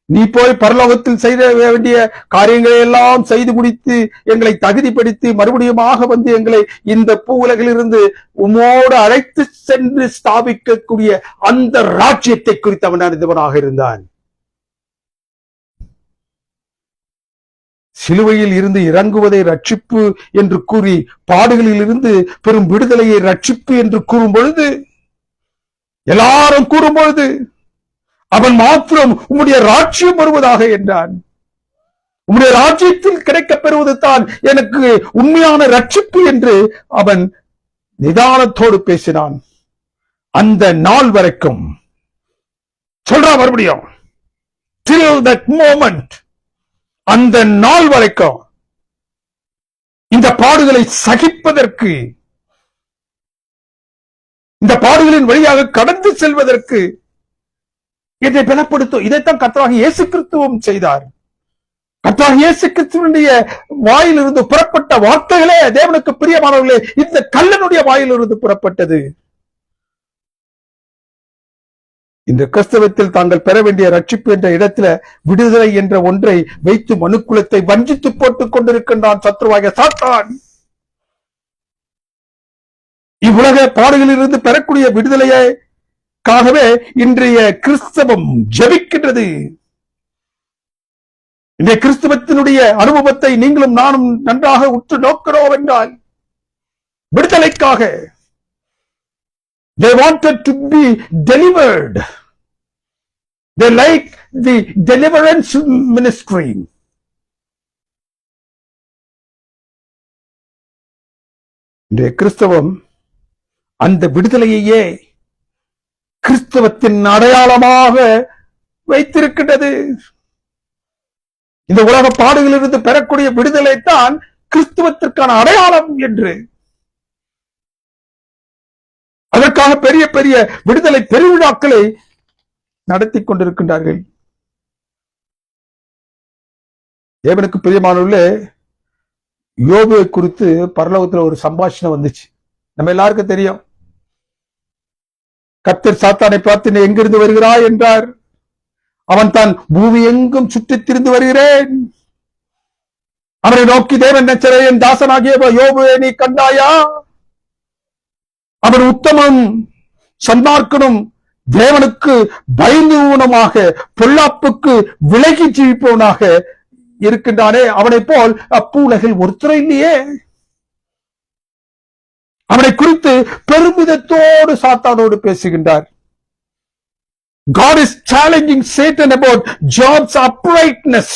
நீ போய் பரலோகத்தில் செய்த வேண்டிய காரியங்களை எல்லாம் செய்து முடித்து எங்களை தகுதிப்படுத்தி மறுபடியுமாக வந்து எங்களை இந்த பூ உலகிலிருந்து உம்மோடு அழைத்து சென்று ஸ்தாபிக்கக்கூடிய அந்த ராஜ்யத்தை குறித்து அவன் அறிந்தவனாக இருந்தான். சிலுவையில் இருந்து இறங்குவதை ரட்சிப்பு என்று கூறி பாடுகளில் இருந்து பெரும் விடுதலையை ரட்சிப்பு என்று கூறும் பொழுது, எல்லாரும் கூறும் பொழுது அவன் மாத்திரம் உம்முடைய ராஜ்யம் வருவதாக என்றான். உம்முடைய ராஜ்யத்தில் கிடைக்கப் பெறுவது தான் எனக்கு உண்மையான ரட்சிப்பு என்று அவன் நிதானத்தோடு பேசினான். அந்த நாள் வரைக்கும் சொல்றா மறுபடியும், till that moment, அந்த நாள் வரைக்கும் இந்த பாடுகளை சகிப்பதற்கு, இந்த பாடுகளின் வழியாக கடந்து செல்வதற்கு இதை பலப்படுத்தும். இதைத்தான் கர்த்தராகிய இயேசு கிறிஸ்துவும் செய்தார். கர்த்தராகிய இயேசு கிறிஸ்துவினுடைய வாயிலிருந்து புறப்பட்ட வார்த்தைகளே, தேவனுக்கு பிரியமானவர்களே, இந்த கல்லனுடைய வாயிலிருந்து புறப்பட்டது. இந்த கிறிஸ்தவத்தில் தாங்கள் பெற வேண்டிய ரட்சிப்பு என்ற இடத்துல விடுதலை என்ற ஒன்றை வைத்து மனுக்குலத்தை வஞ்சித்து போட்டுக் கொண்டிருக்கின்றான் சத்ருவாகிய சாத்தான். இவ்வுலக பாடுகளிலிருந்து பெறக்கூடிய விடுதலையாகவே இன்றைய கிறிஸ்தவம் ஜெபிக்கின்றது. இந்த கிறிஸ்தவத்தினுடைய அனுபவத்தை நீங்களும் நானும் நன்றாக உற்று நோக்கிறோம் என்றால், விடுதலைக்காக they wanted to be delivered. They like the deliverance ministry. இந்த கிறிஸ்தவம் அந்த விடுதலையே கிறிஸ்தவத்தின் அடையாளமாக வைத்திருக்கின்றது. இந்த உலக பாடுகளிலிருந்து பெறக்கூடிய விடுதலை தான் கிறிஸ்தவத்திற்கான அடையாளம் என்று, அதற்காக பெரிய பெரிய விடுதலை பெருவிழாக்களை நடத்தி கொண்டிருக்கின்றார்கள். தேவனுக்கு பிரியமானவர்களே, யோபுவை குறித்து பரலோகத்தில் ஒரு சம்பாஷணை வந்துச்சு. நம்ம எல்லாருக்கும் தெரியும். கர்த்தர் சாத்தானை பார்த்து நீ எங்கிருந்து வருகிறாய் என்றார். அவன் தான் பூமி எங்கும் சுற்றித் திரிந்து வருகிறேன். அவனை நோக்கி தேவன் நச்சரே, என் தாசனாகிய யோபுவை நீ கண்டாயா? அவன் உத்தமனும் சன்மார்க்கனும் தேவனுக்கு பயந்தவனுமாக பொல்லாப்புக்கு விலகி ஜீவிப்பவனாக இருக்கின்றானே, அவனை போல் அப்பூலகில் ஒருத்தர் இல்லையே. அவனை குறித்து பெருமிதத்தோடு சாத்தானோடு பேசுகின்றார். God is challenging Satan about Job's uprightness,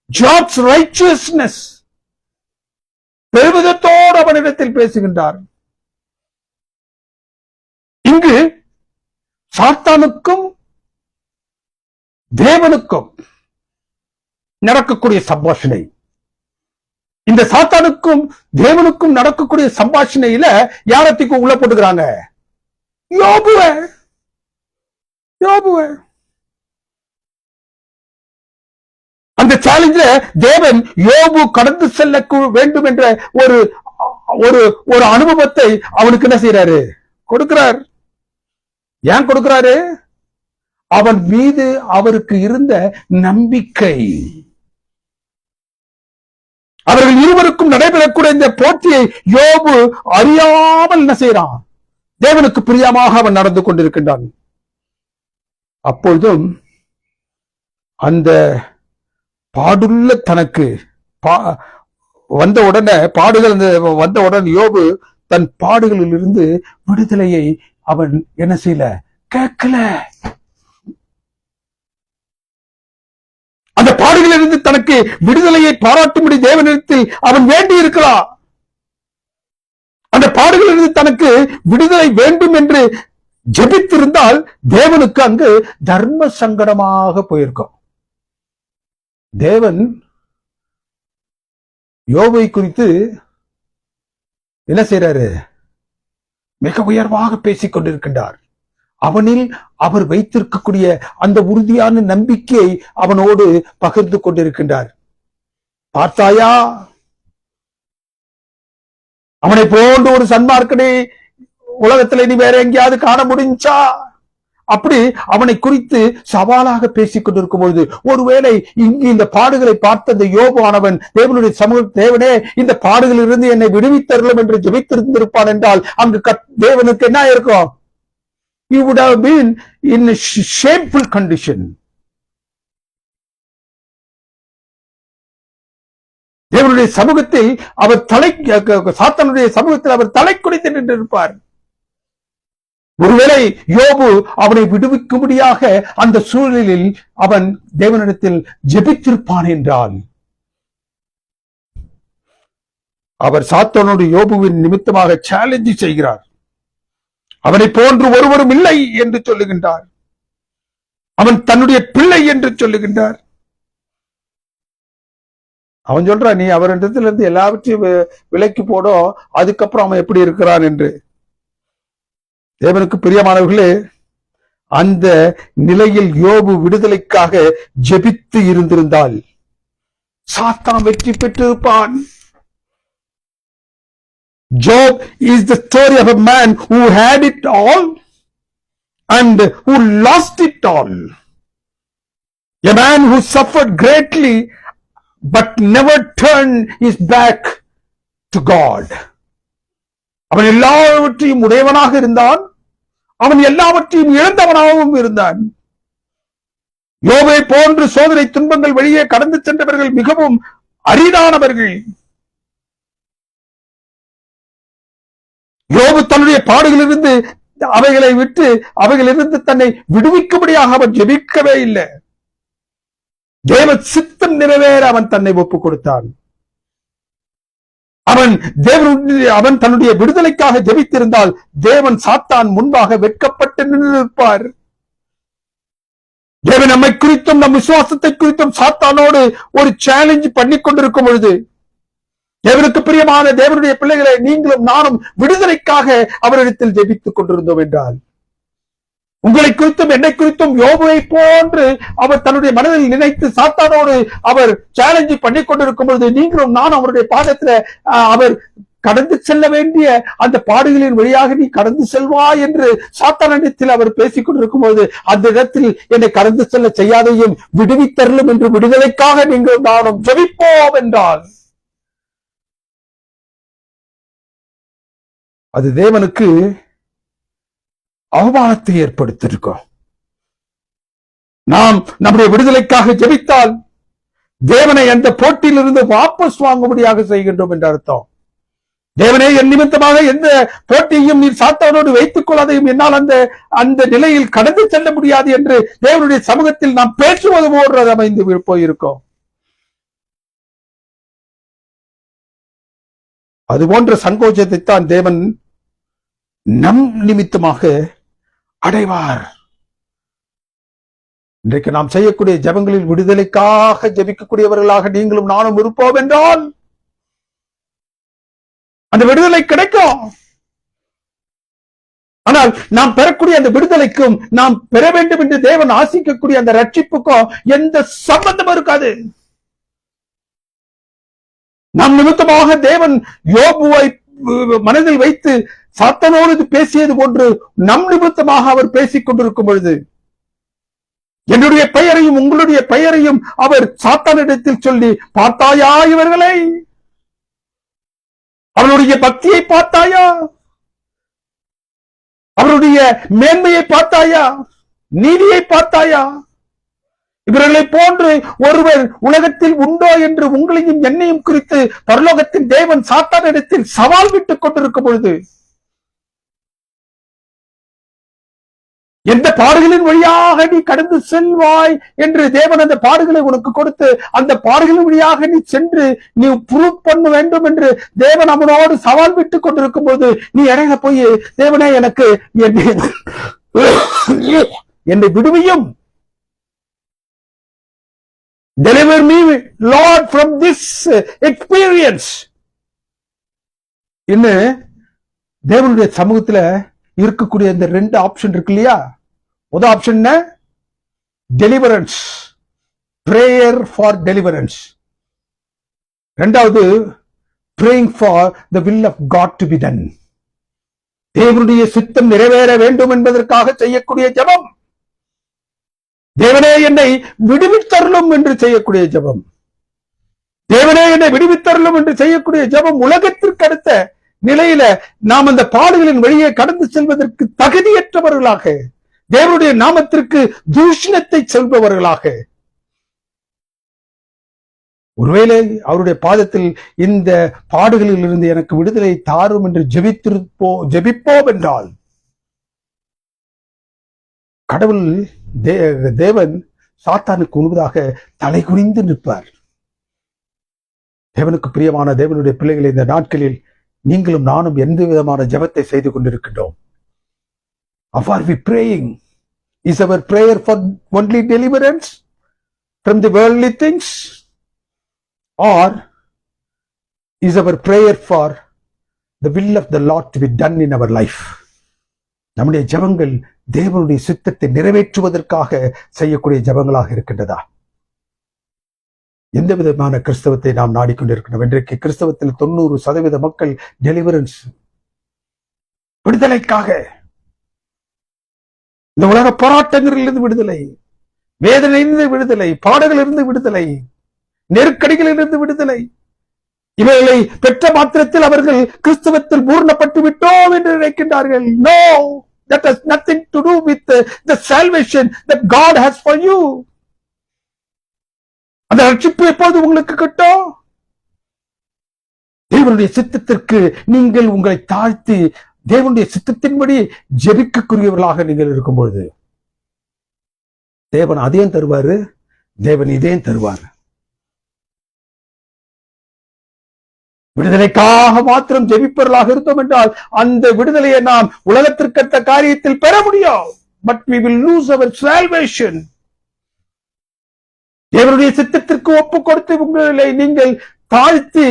Job's righteousness. பெருமிதத்தோடு அவனிடத்தில் பேசுகின்றார். இங்கு சாத்தானுக்கும் தேவனுக்கும் நடக்கக்கூடிய சம்பாஷணை. இந்த சாத்தானுக்கும் தேவனுக்கும் நடக்கக்கூடிய சம்பாஷணையில யாரத்துக்கும் உள்ள போட்டுக்கிறாங்க? யோபுவை. அந்த சேலஞ்சில தேவன் யோபு கடந்து செல்ல வேண்டும் என்ற ஒரு ஒரு அனுபவத்தை அவனுக்கு என்ன செய்யறாரு? கொடுக்கிறார். ஏன் கொடுக்கிறாரு? அவன் மீது அவருக்கு இருந்த நம்பிக்கை. அவர்கள் இருவருக்கும் நடைபெறக்கூடிய இந்த போட்டியை யோபு அறியாமல் என்ன செய்யறான்? தேவனுக்கு பிரியமாக அவன் நடந்து கொண்டிருக்கின்றான். அப்பொழுதும் அந்த பாடுள்ள தனக்கு வந்தவுடனே யோபு தன் பாடுகளில் இருந்து விடுதலையை அவன் என்ன செய்யல, கேட்கல. அந்த பாடுகளிலிருந்து தனக்கு விடுதலையை பாராட்டும்படி தேவனிடத்தில் அவன் வேண்டி இருக்கிறான். அந்த பாடுகளிலிருந்து தனக்கு விடுதலை வேண்டும் என்று ஜெபித்திருந்தால் தேவனுக்கு அங்கு தர்ம சங்கடமாக போயிருக்கும். தேவன் யோபை குறித்து என்ன செய்யறாரு? மிக உயர்வாக பேசிக் கொண்டிருக்கின்றார். அவனில் அவர் வைத்திருக்கக்கூடிய அந்த உறுதியான நம்பிக்கையை அவனோடு பகிர்ந்து கொண்டிருக்கின்றார். பார்த்தாயா, அவனை போன்ற ஒரு சன்மார்க்கனை உலகத்துல நீ வேற எங்கேயாவது காண முடிஞ்சா? அப்படி அவனை குறித்து சவாலாக பேசிக் கொண்டிருக்கும் பொழுது, ஒருவேளை இங்கு இந்த பாடுகளை பார்த்த இந்த யோபானவன் தேவனுடைய சமூக, தேவனே இந்த பாடுகளிலிருந்து என்னை விடுவித்தரலாம் என்று ஜெபித்திருந்திருப்பான் என்றால் அங்கு தேவனுக்கு என்ன இருக்கும்? He would have been in a shameful condition. தேவனுடைய சமூகத்தில் அவர் சாத்தானுடைய சமூகத்தில் அவர் தலை குனிந்து நின்றிருப்பார். ஒருவேளை யோபு அவனை விடுவிக்கும்படியாக அந்த சூழலில் அவன் தேவனிடத்தில் ஜெபித்திருப்பான் என்றால், அவர் சாத்தானோடு யோபுவின் நிமித்தமாக சேலஞ்ச் செய்கிறார். அவனை போன்று ஒருவரும் இல்லை என்று சொல்லுகின்றார். அவன் தன்னுடைய பிள்ளை என்று சொல்லுகின்றார். அவன் சொல்றான், நீ அவரிடத்துல இருந்து எல்லாவற்றையும் விலைக்கு போடும், அதுக்கப்புறம் அவன் எப்படி இருக்கிறான் என்று. தேவனுக்கு பிரியமானவர்களே, அந்த நிலையில் யோபு விடுதலைக்காக ஜெபித்து இருந்திருந்தால் சாத்தான் வெற்றி பெற்றிருப்பான். Job is the story of a man who had it all and who lost it all. A man who suffered greatly but never turned his back to God. அவன் எல்லாவற்றையும் உடையவனாக இருந்தான், அவன் எல்லாவற்றையும் இழந்தவனாகவும் இருந்தான். யோபை போன்று சோதனை துன்பங்கள் வழியே கடந்து சென்றவர்கள் மிகவும் அரிதானவர்கள். யோபு தன்னுடைய பாடுகளிலிருந்து அவைகளை விட்டு அவைகளிலிருந்து தன்னை விடுவிக்கும்படியாக அவன் ஜெபிக்கவே இல்லை. தேவ சித்தம் நிறைவேற அவன் தன்னை ஒப்புக் கொடுத்தான். அவன் தன்னுடைய விடுதலைக்காக ஜெபித்திருந்தால் தேவன் சாத்தான் முன்பாக வெட்கப்பட்டு நின்றிருப்பார். தேவன் நம்மை குறித்தும் நம் விசுவாசத்தை குறித்தும் சாத்தானோடு ஒரு சேலஞ்ச் பண்ணி கொண்டிருக்கும் பொழுது, தேவனுக்கு பிரியமான தேவனுடைய பிள்ளைகளை நீங்களும் நானும் விடுதலைக்காக அவரிடத்தில் ஜெபித்துக் கொண்டிருந்தோம் என்றால், உங்களை குறித்தும் என்னை குறித்தும் யோபுவை போன்று அவர் தன்னுடைய மனதில் நினைத்து சாத்தானோடு அவர் சேலஞ்ச் பண்ணி கொண்டிருக்கும் பொழுது, நீங்களும் நானும் அவருடைய பாதத்துல அவர் கடந்து செல்ல வேண்டிய அந்த பாடுகளின் வழியாக நீ கடந்து செல்வா என்று சாத்தானிடத்தில் அவர் பேசிக் கொண்டிருக்கும் போது, அந்த இடத்தில் என்னை கடந்து செல்ல செய்யாதையும் விடுவித்தரலும் என்று விடுதலைக்காக நீங்களும் நானும் ஜெபிப்போம் என்றால், அது தேவனுக்கு அவமானத்தை ஏற்படுத்தியிருக்கோம். நாம் நம்முடைய விடுதலைக்காக ஜெபித்தால் தேவனை அந்த போட்டியிலிருந்து வாபஸ் வாங்கும்படியாக செய்கின்றோம் என்ற அர்த்தம். தேவனே, என் நிமித்தமாக எந்த போட்டியையும் நீர் சாத்தானோடு வைத்துக் கொள்ளாதையும் என்னால் அந்த நிலையில் கடந்து செல்ல முடியாது என்று தேவனுடைய சமூகத்தில் நாம் பேசுவது போன்று அமைந்து போயிருக்கோம். அது போன்ற சங்கோச்சத்தை தான் தேவன் நம் நிமித்தமாக அடைவார். இன்றைக்கு நாம் செய்யக்கூடிய ஜெபங்களில் விடுதலைக்காக ஜெபிக்கக்கூடியவர்களாக நீங்களும் நானும் இருப்போம் என்றால் அந்த விடுதலை கிடைக்கும். ஆனால் நாம் பெறக்கூடிய அந்த விடுதலைக்கும் நாம் பெற வேண்டும் என்று தேவன் ஆசிக்கக்கூடிய அந்த ரட்சிப்புக்கும் எந்த சம்பந்தமும் இருக்காது. நம் நிமித்தமாக தேவன் யோபுவை மனதில் வைத்து சாத்தானோடு பேசியது போன்று நம் நிமித்தமாக அவர் பேசிக் கொண்டிருக்கும் பொழுது, என்னுடைய பெயரையும் உங்களுடைய பெயரையும் அவர் சாத்தானிடத்தில் சொல்லி, பார்த்தாயா இவர்களை, அவருடைய பக்தியை பார்த்தாயா, அவருடைய மேன்மையை பார்த்தாயா, நீதியை பார்த்தாயா, இவர்களை போன்று ஒருவர் உலகத்தில் உண்டோ என்று உங்களையும் என்னையும் குறித்து பரலோகத்தின் தேவன் சாத்தானிடத்தில் சவால் விட்டுக் கொண்டிருக்கும் பொழுது, எந்த பாடுகளின் வழியாக நீ கடந்து செல்வாய் என்று தேவன் அந்த பாடுகளை உனக்கு கொடுத்து அந்த பாடுகளின் வழியாக நீ சென்று நீ ப்ரூவ் பண்ண வேண்டும் என்று தேவன் அவனோடு சவால் விட்டுக் கொண்டிருக்கும் போது நீ இடையில போய் தேவனே எனக்கு என்னை விடுவியும், deliver me Lord from this experience இன்னும் தேவனுடைய சமூகத்துல இருக்கக்கூடிய இந்த ரெண்டு ஆப்ஷன் இருக்கு இல்லையா? முதல் ஆப்ஷன் என்ன? Deliverance, prayer for deliverance. இரண்டாவது praying for the will of God to be done. தேவனுடைய சித்தம் நிறைவேற வேண்டும் என்பதற்காக செய்யக்கூடிய ஜெபம். தேவனே என்னை விடுவித்தருளும் என்று செய்யக்கூடிய ஜெபம். தேவனே என்னை விடுவித்தருளும் என்று செய்யக்கூடிய ஜெபம் உலகத்திற்கு அடுத்த நிலையில நாம் அந்த பாடுகளின் வழியே கடந்து செல்வதற்கு தகுதியற்றவர்களாக, தேவனுடைய நாமத்திற்கு தூஷணத்தை சொல்பவர்களாக, ஒருவேளை அவருடைய பாதத்தில் இந்த பாடுகளில் இருந்து எனக்கு விடுதலை தாரும் என்று ஜெபிப்போம் என்றால் கடவுள் தேவன் சாத்தானுக்கு முன்பதாக தலை குனிந்து நிற்பார். தேவனுக்கு பிரியமான தேவனுடைய பிள்ளைகளை, இந்த நாட்களில் நீங்களும் நானும் எந்த விதமான ஜெபத்தை செய்து கொண்டிருக்கின்றோம்? Are we praying? Is our prayer for only deliverance from the worldly things, or is our prayer for the will of the Lord to be done in our life? நம்முடைய ஜெபங்கள் தேவனுடைய சித்தத்தை நிறைவேற்றுவதற்காக செய்யக்கூடிய ஜெபங்களாக இருக்கின்றதா? எந்த விதமான கிறிஸ்தவத்தை நாம் நாடிக்கொண்டிருக்கிறோம்? இன்றைக்கு கிறிஸ்தவத்தில் 90% மக்கள் டெலிவரன்ஸ், விடுதலைக்காக, இந்த உலக போராட்டங்களிலிருந்து விடுதலை, வேதனையிலிருந்து விடுதலை, பாடுகளிலிருந்து விடுதலை, நெருக்கடிகளிலிருந்து விடுதலை, இவைகளை பெற்ற மாத்திரத்தில் அவர்கள் கிறிஸ்தவத்தில் பூர்ணப்பட்டு விட்டோம் என்று நினைக்கின்றார்கள். No, that has nothing to do with the salvation that God has for you. அந்த ரட்சிப்பு எப்போது உங்களுக்கு கிட்டும்? தேவனுடைய சித்தத்திற்கு நீங்கள் உங்களை தாழ்த்தி தேவனுடைய சித்தத்தின்படி ஜெபிக்கக்கூடியவர்களாக நீங்கள் இருக்கும்பொழுது தேவன் அதையும் தருவாரு, தேவன் இதையும் தருவார். விடுதலைக்காக மாத்திரம் ஜெபிப்பவர்களாக இருந்தோம் என்றால் அந்த விடுதலையை நாம் உலகத்திற்கத்த காரியத்தில் பெற முடியும். But we will lose our salvation. தேவனுடைய சித்தத்திற்கு ஒப்பு கொடுத்து உங்களை நீங்கள் தாழ்த்தி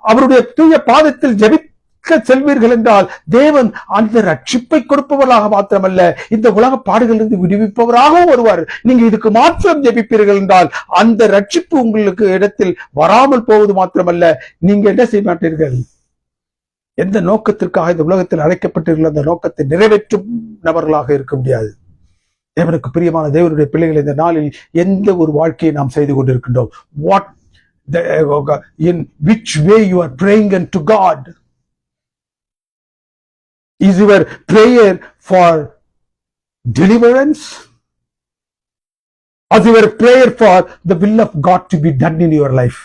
அவருடைய தூய பாதத்தில் ஜெபிக்க செல்வீர்கள் என்றால் தேவன் அந்த ரட்சிப்பை கொடுப்பவர்களாக மாத்திரமல்ல, இந்த உலக பாடுகளிலிருந்து விடுவிப்பவராகவும் வருவார். நீங்க இதுக்கு மாத்திரம் ஜெபிப்பீர்கள் என்றால் அந்த ரட்சிப்பு உங்களுக்கு இடத்தில் வராமல் போவது மாத்திரமல்ல, நீங்க என்ன செய்ய மாட்டீர்கள்? எந்த நோக்கத்திற்காக இந்த உலகத்தில் அழைக்கப்பட்டீர்கள் அந்த நோக்கத்தை நிறைவேற்றும் நபர்களாக இருக்க முடியாது. தேவனுக்கு பிரியமான தேவனுடைய பிள்ளைகள், இந்த நாளில் எந்த ஒரு வாழ்க்கையை நாம் செய்து கொண்டிருக்கின்றோம்? In which way you are praying unto God? Is your prayer for deliverance? Or is your prayer for the will of God to be done in your life?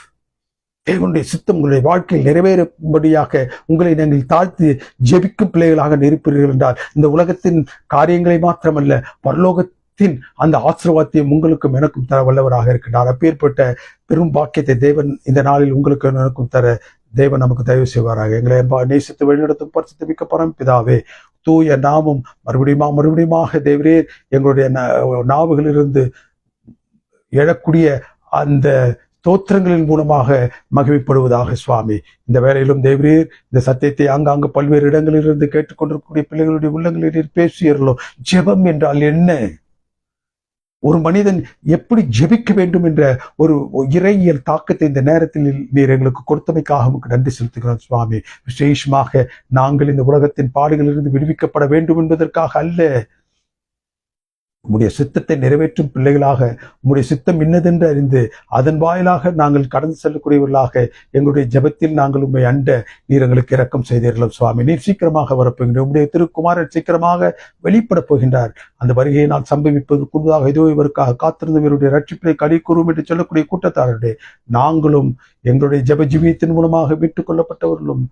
தேவனுடைய சித்தம் உங்களுடைய வாழ்க்கையில் நிறைவேறும்படியாக உங்களை நீங்கள் தாழ்த்தி ஜெபிக்கும் பிள்ளைகளாக இருப்பீர்கள் என்றால் இந்த உலகத்தின் காரியங்களை மாத்திரமல்ல, பரலோகத்தின் அந்த ஆசீர்வாதத்தையும் உங்களுக்கும் எனக்கும் தர வல்லவராக இருக்கின்றார். அப்பேற்பட்ட பெரும் பாக்கியத்தை தேவன் இந்த நாளில் உங்களுக்கு எனக்கும் தர தேவன் நமக்கு தயவு செய்வாராக. எங்களை நேசித்து வழிநடத்தும் பரிசுத்த மிக்க பரமபிதாவே, தூய நாமம் மறுபடியுமாக தேவரே எங்களுடைய நாவுகளிலிருந்து எழக்கூடிய அந்த ஸ்தோத்திரங்களின் மூலமாக மகிமைப்படுவதாக சுவாமி. இந்த வேளையிலும் தேவரீர் இந்த சத்தியத்தை ஆங்காங்கு பல்வேறு இடங்களிலிருந்து கேட்டுக்கொண்டிருக்கக்கூடிய பிள்ளைகளுடைய உள்ளங்களில் பேசியர்களோ, ஜெபம் என்றால் என்ன, ஒரு மனிதன் எப்படி ஜெபிக்க வேண்டும் என்ற ஒரு இறையியல் தாக்கத்தை இந்த நேரத்தில் நீர் எங்களுக்கு கொடுத்தமைக்காக உங்களுக்கு நன்றி செலுத்துகிறோம் சுவாமி. விசேஷமாக நாங்கள் இந்த உலகத்தின் பாடுகளிலிருந்து விடுவிக்கப்பட வேண்டும் என்பதற்காக அல்ல, உம்முடைய சித்தத்தை நிறைவேற்றும் பிள்ளைகளாக உம்முடைய சித்தம் இன்னதென்று அறிந்து அதன் வாயிலாக நாங்கள் கடந்து செல்லக்கூடியவர்களாக எங்களுடைய ஜெபத்தில் நாங்கள் உண்மை அண்ட நீர் எங்களுக்கு இரக்கம் செய்தீர்கள் சுவாமி. நீர் சீக்கிரமாக வரப்போகின்ற உம்முடைய திருக்குமாரன் சீக்கிரமாக வெளிப்பட போகின்றார். அந்த வருகையை நான் சம்பவிப்பதற்குள்ளதாக ஏதோ இவருக்காக காத்திருந்த இவருடைய ரட்சிப்பை கடி கூறும் என்று சொல்லக்கூடிய கூட்டத்தாரருடைய நாங்களும் எங்களுடைய ஜெப ஜீவியத்தின் மூலமாக மீட்டுக் கொள்ளப்பட்டவர்களும்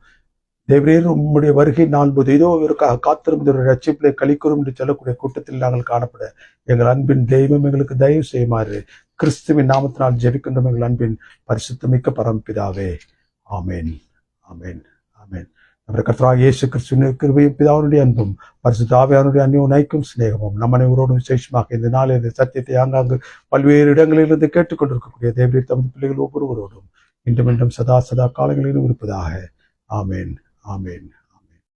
தேவரீர் உம்முடைய வருகை நான்பது இதோ இவருக்காக காத்திருந்த ஒரு ரட்சிப்பிலே கழிக்கிறோம் என்று சொல்லக்கூடிய கூட்டத்தில் நாங்கள் காணப்பட எங்கள் அன்பின் தெய்வம் எங்களுக்கு தயவு செய்யுமாறு கிறிஸ்துவின் நாமத்தினால் ஜெபிக்கின்றோம் எங்கள் அன்பின் பரிசுத்தமிக்க பரமபிதாவே. ஆமேன், ஆமேன், ஆமேன். நம்முடைய கர்த்தராகிய இயேசு கிறிஸ்துவின் கிருபையும் பிதாவினுடைய அன்பும் பரிசுத்த ஆவியானுடைய அந்யோன்யம் சிநேகமும் நம்ம அனைவரோடும் விசேஷமாக இந்த நாளில் இந்த சத்தியத்தை ஆங்காங்கு பல்வேறு இடங்களிலிருந்து கேட்டுக்கொண்டிருக்கக்கூடிய தேவரீர் தமது பிள்ளைகள் ஒவ்வொருவரோடும் இன்றும் சதா காலங்களிலும் இருப்பதாக. ஆமேன், ஆமேன்.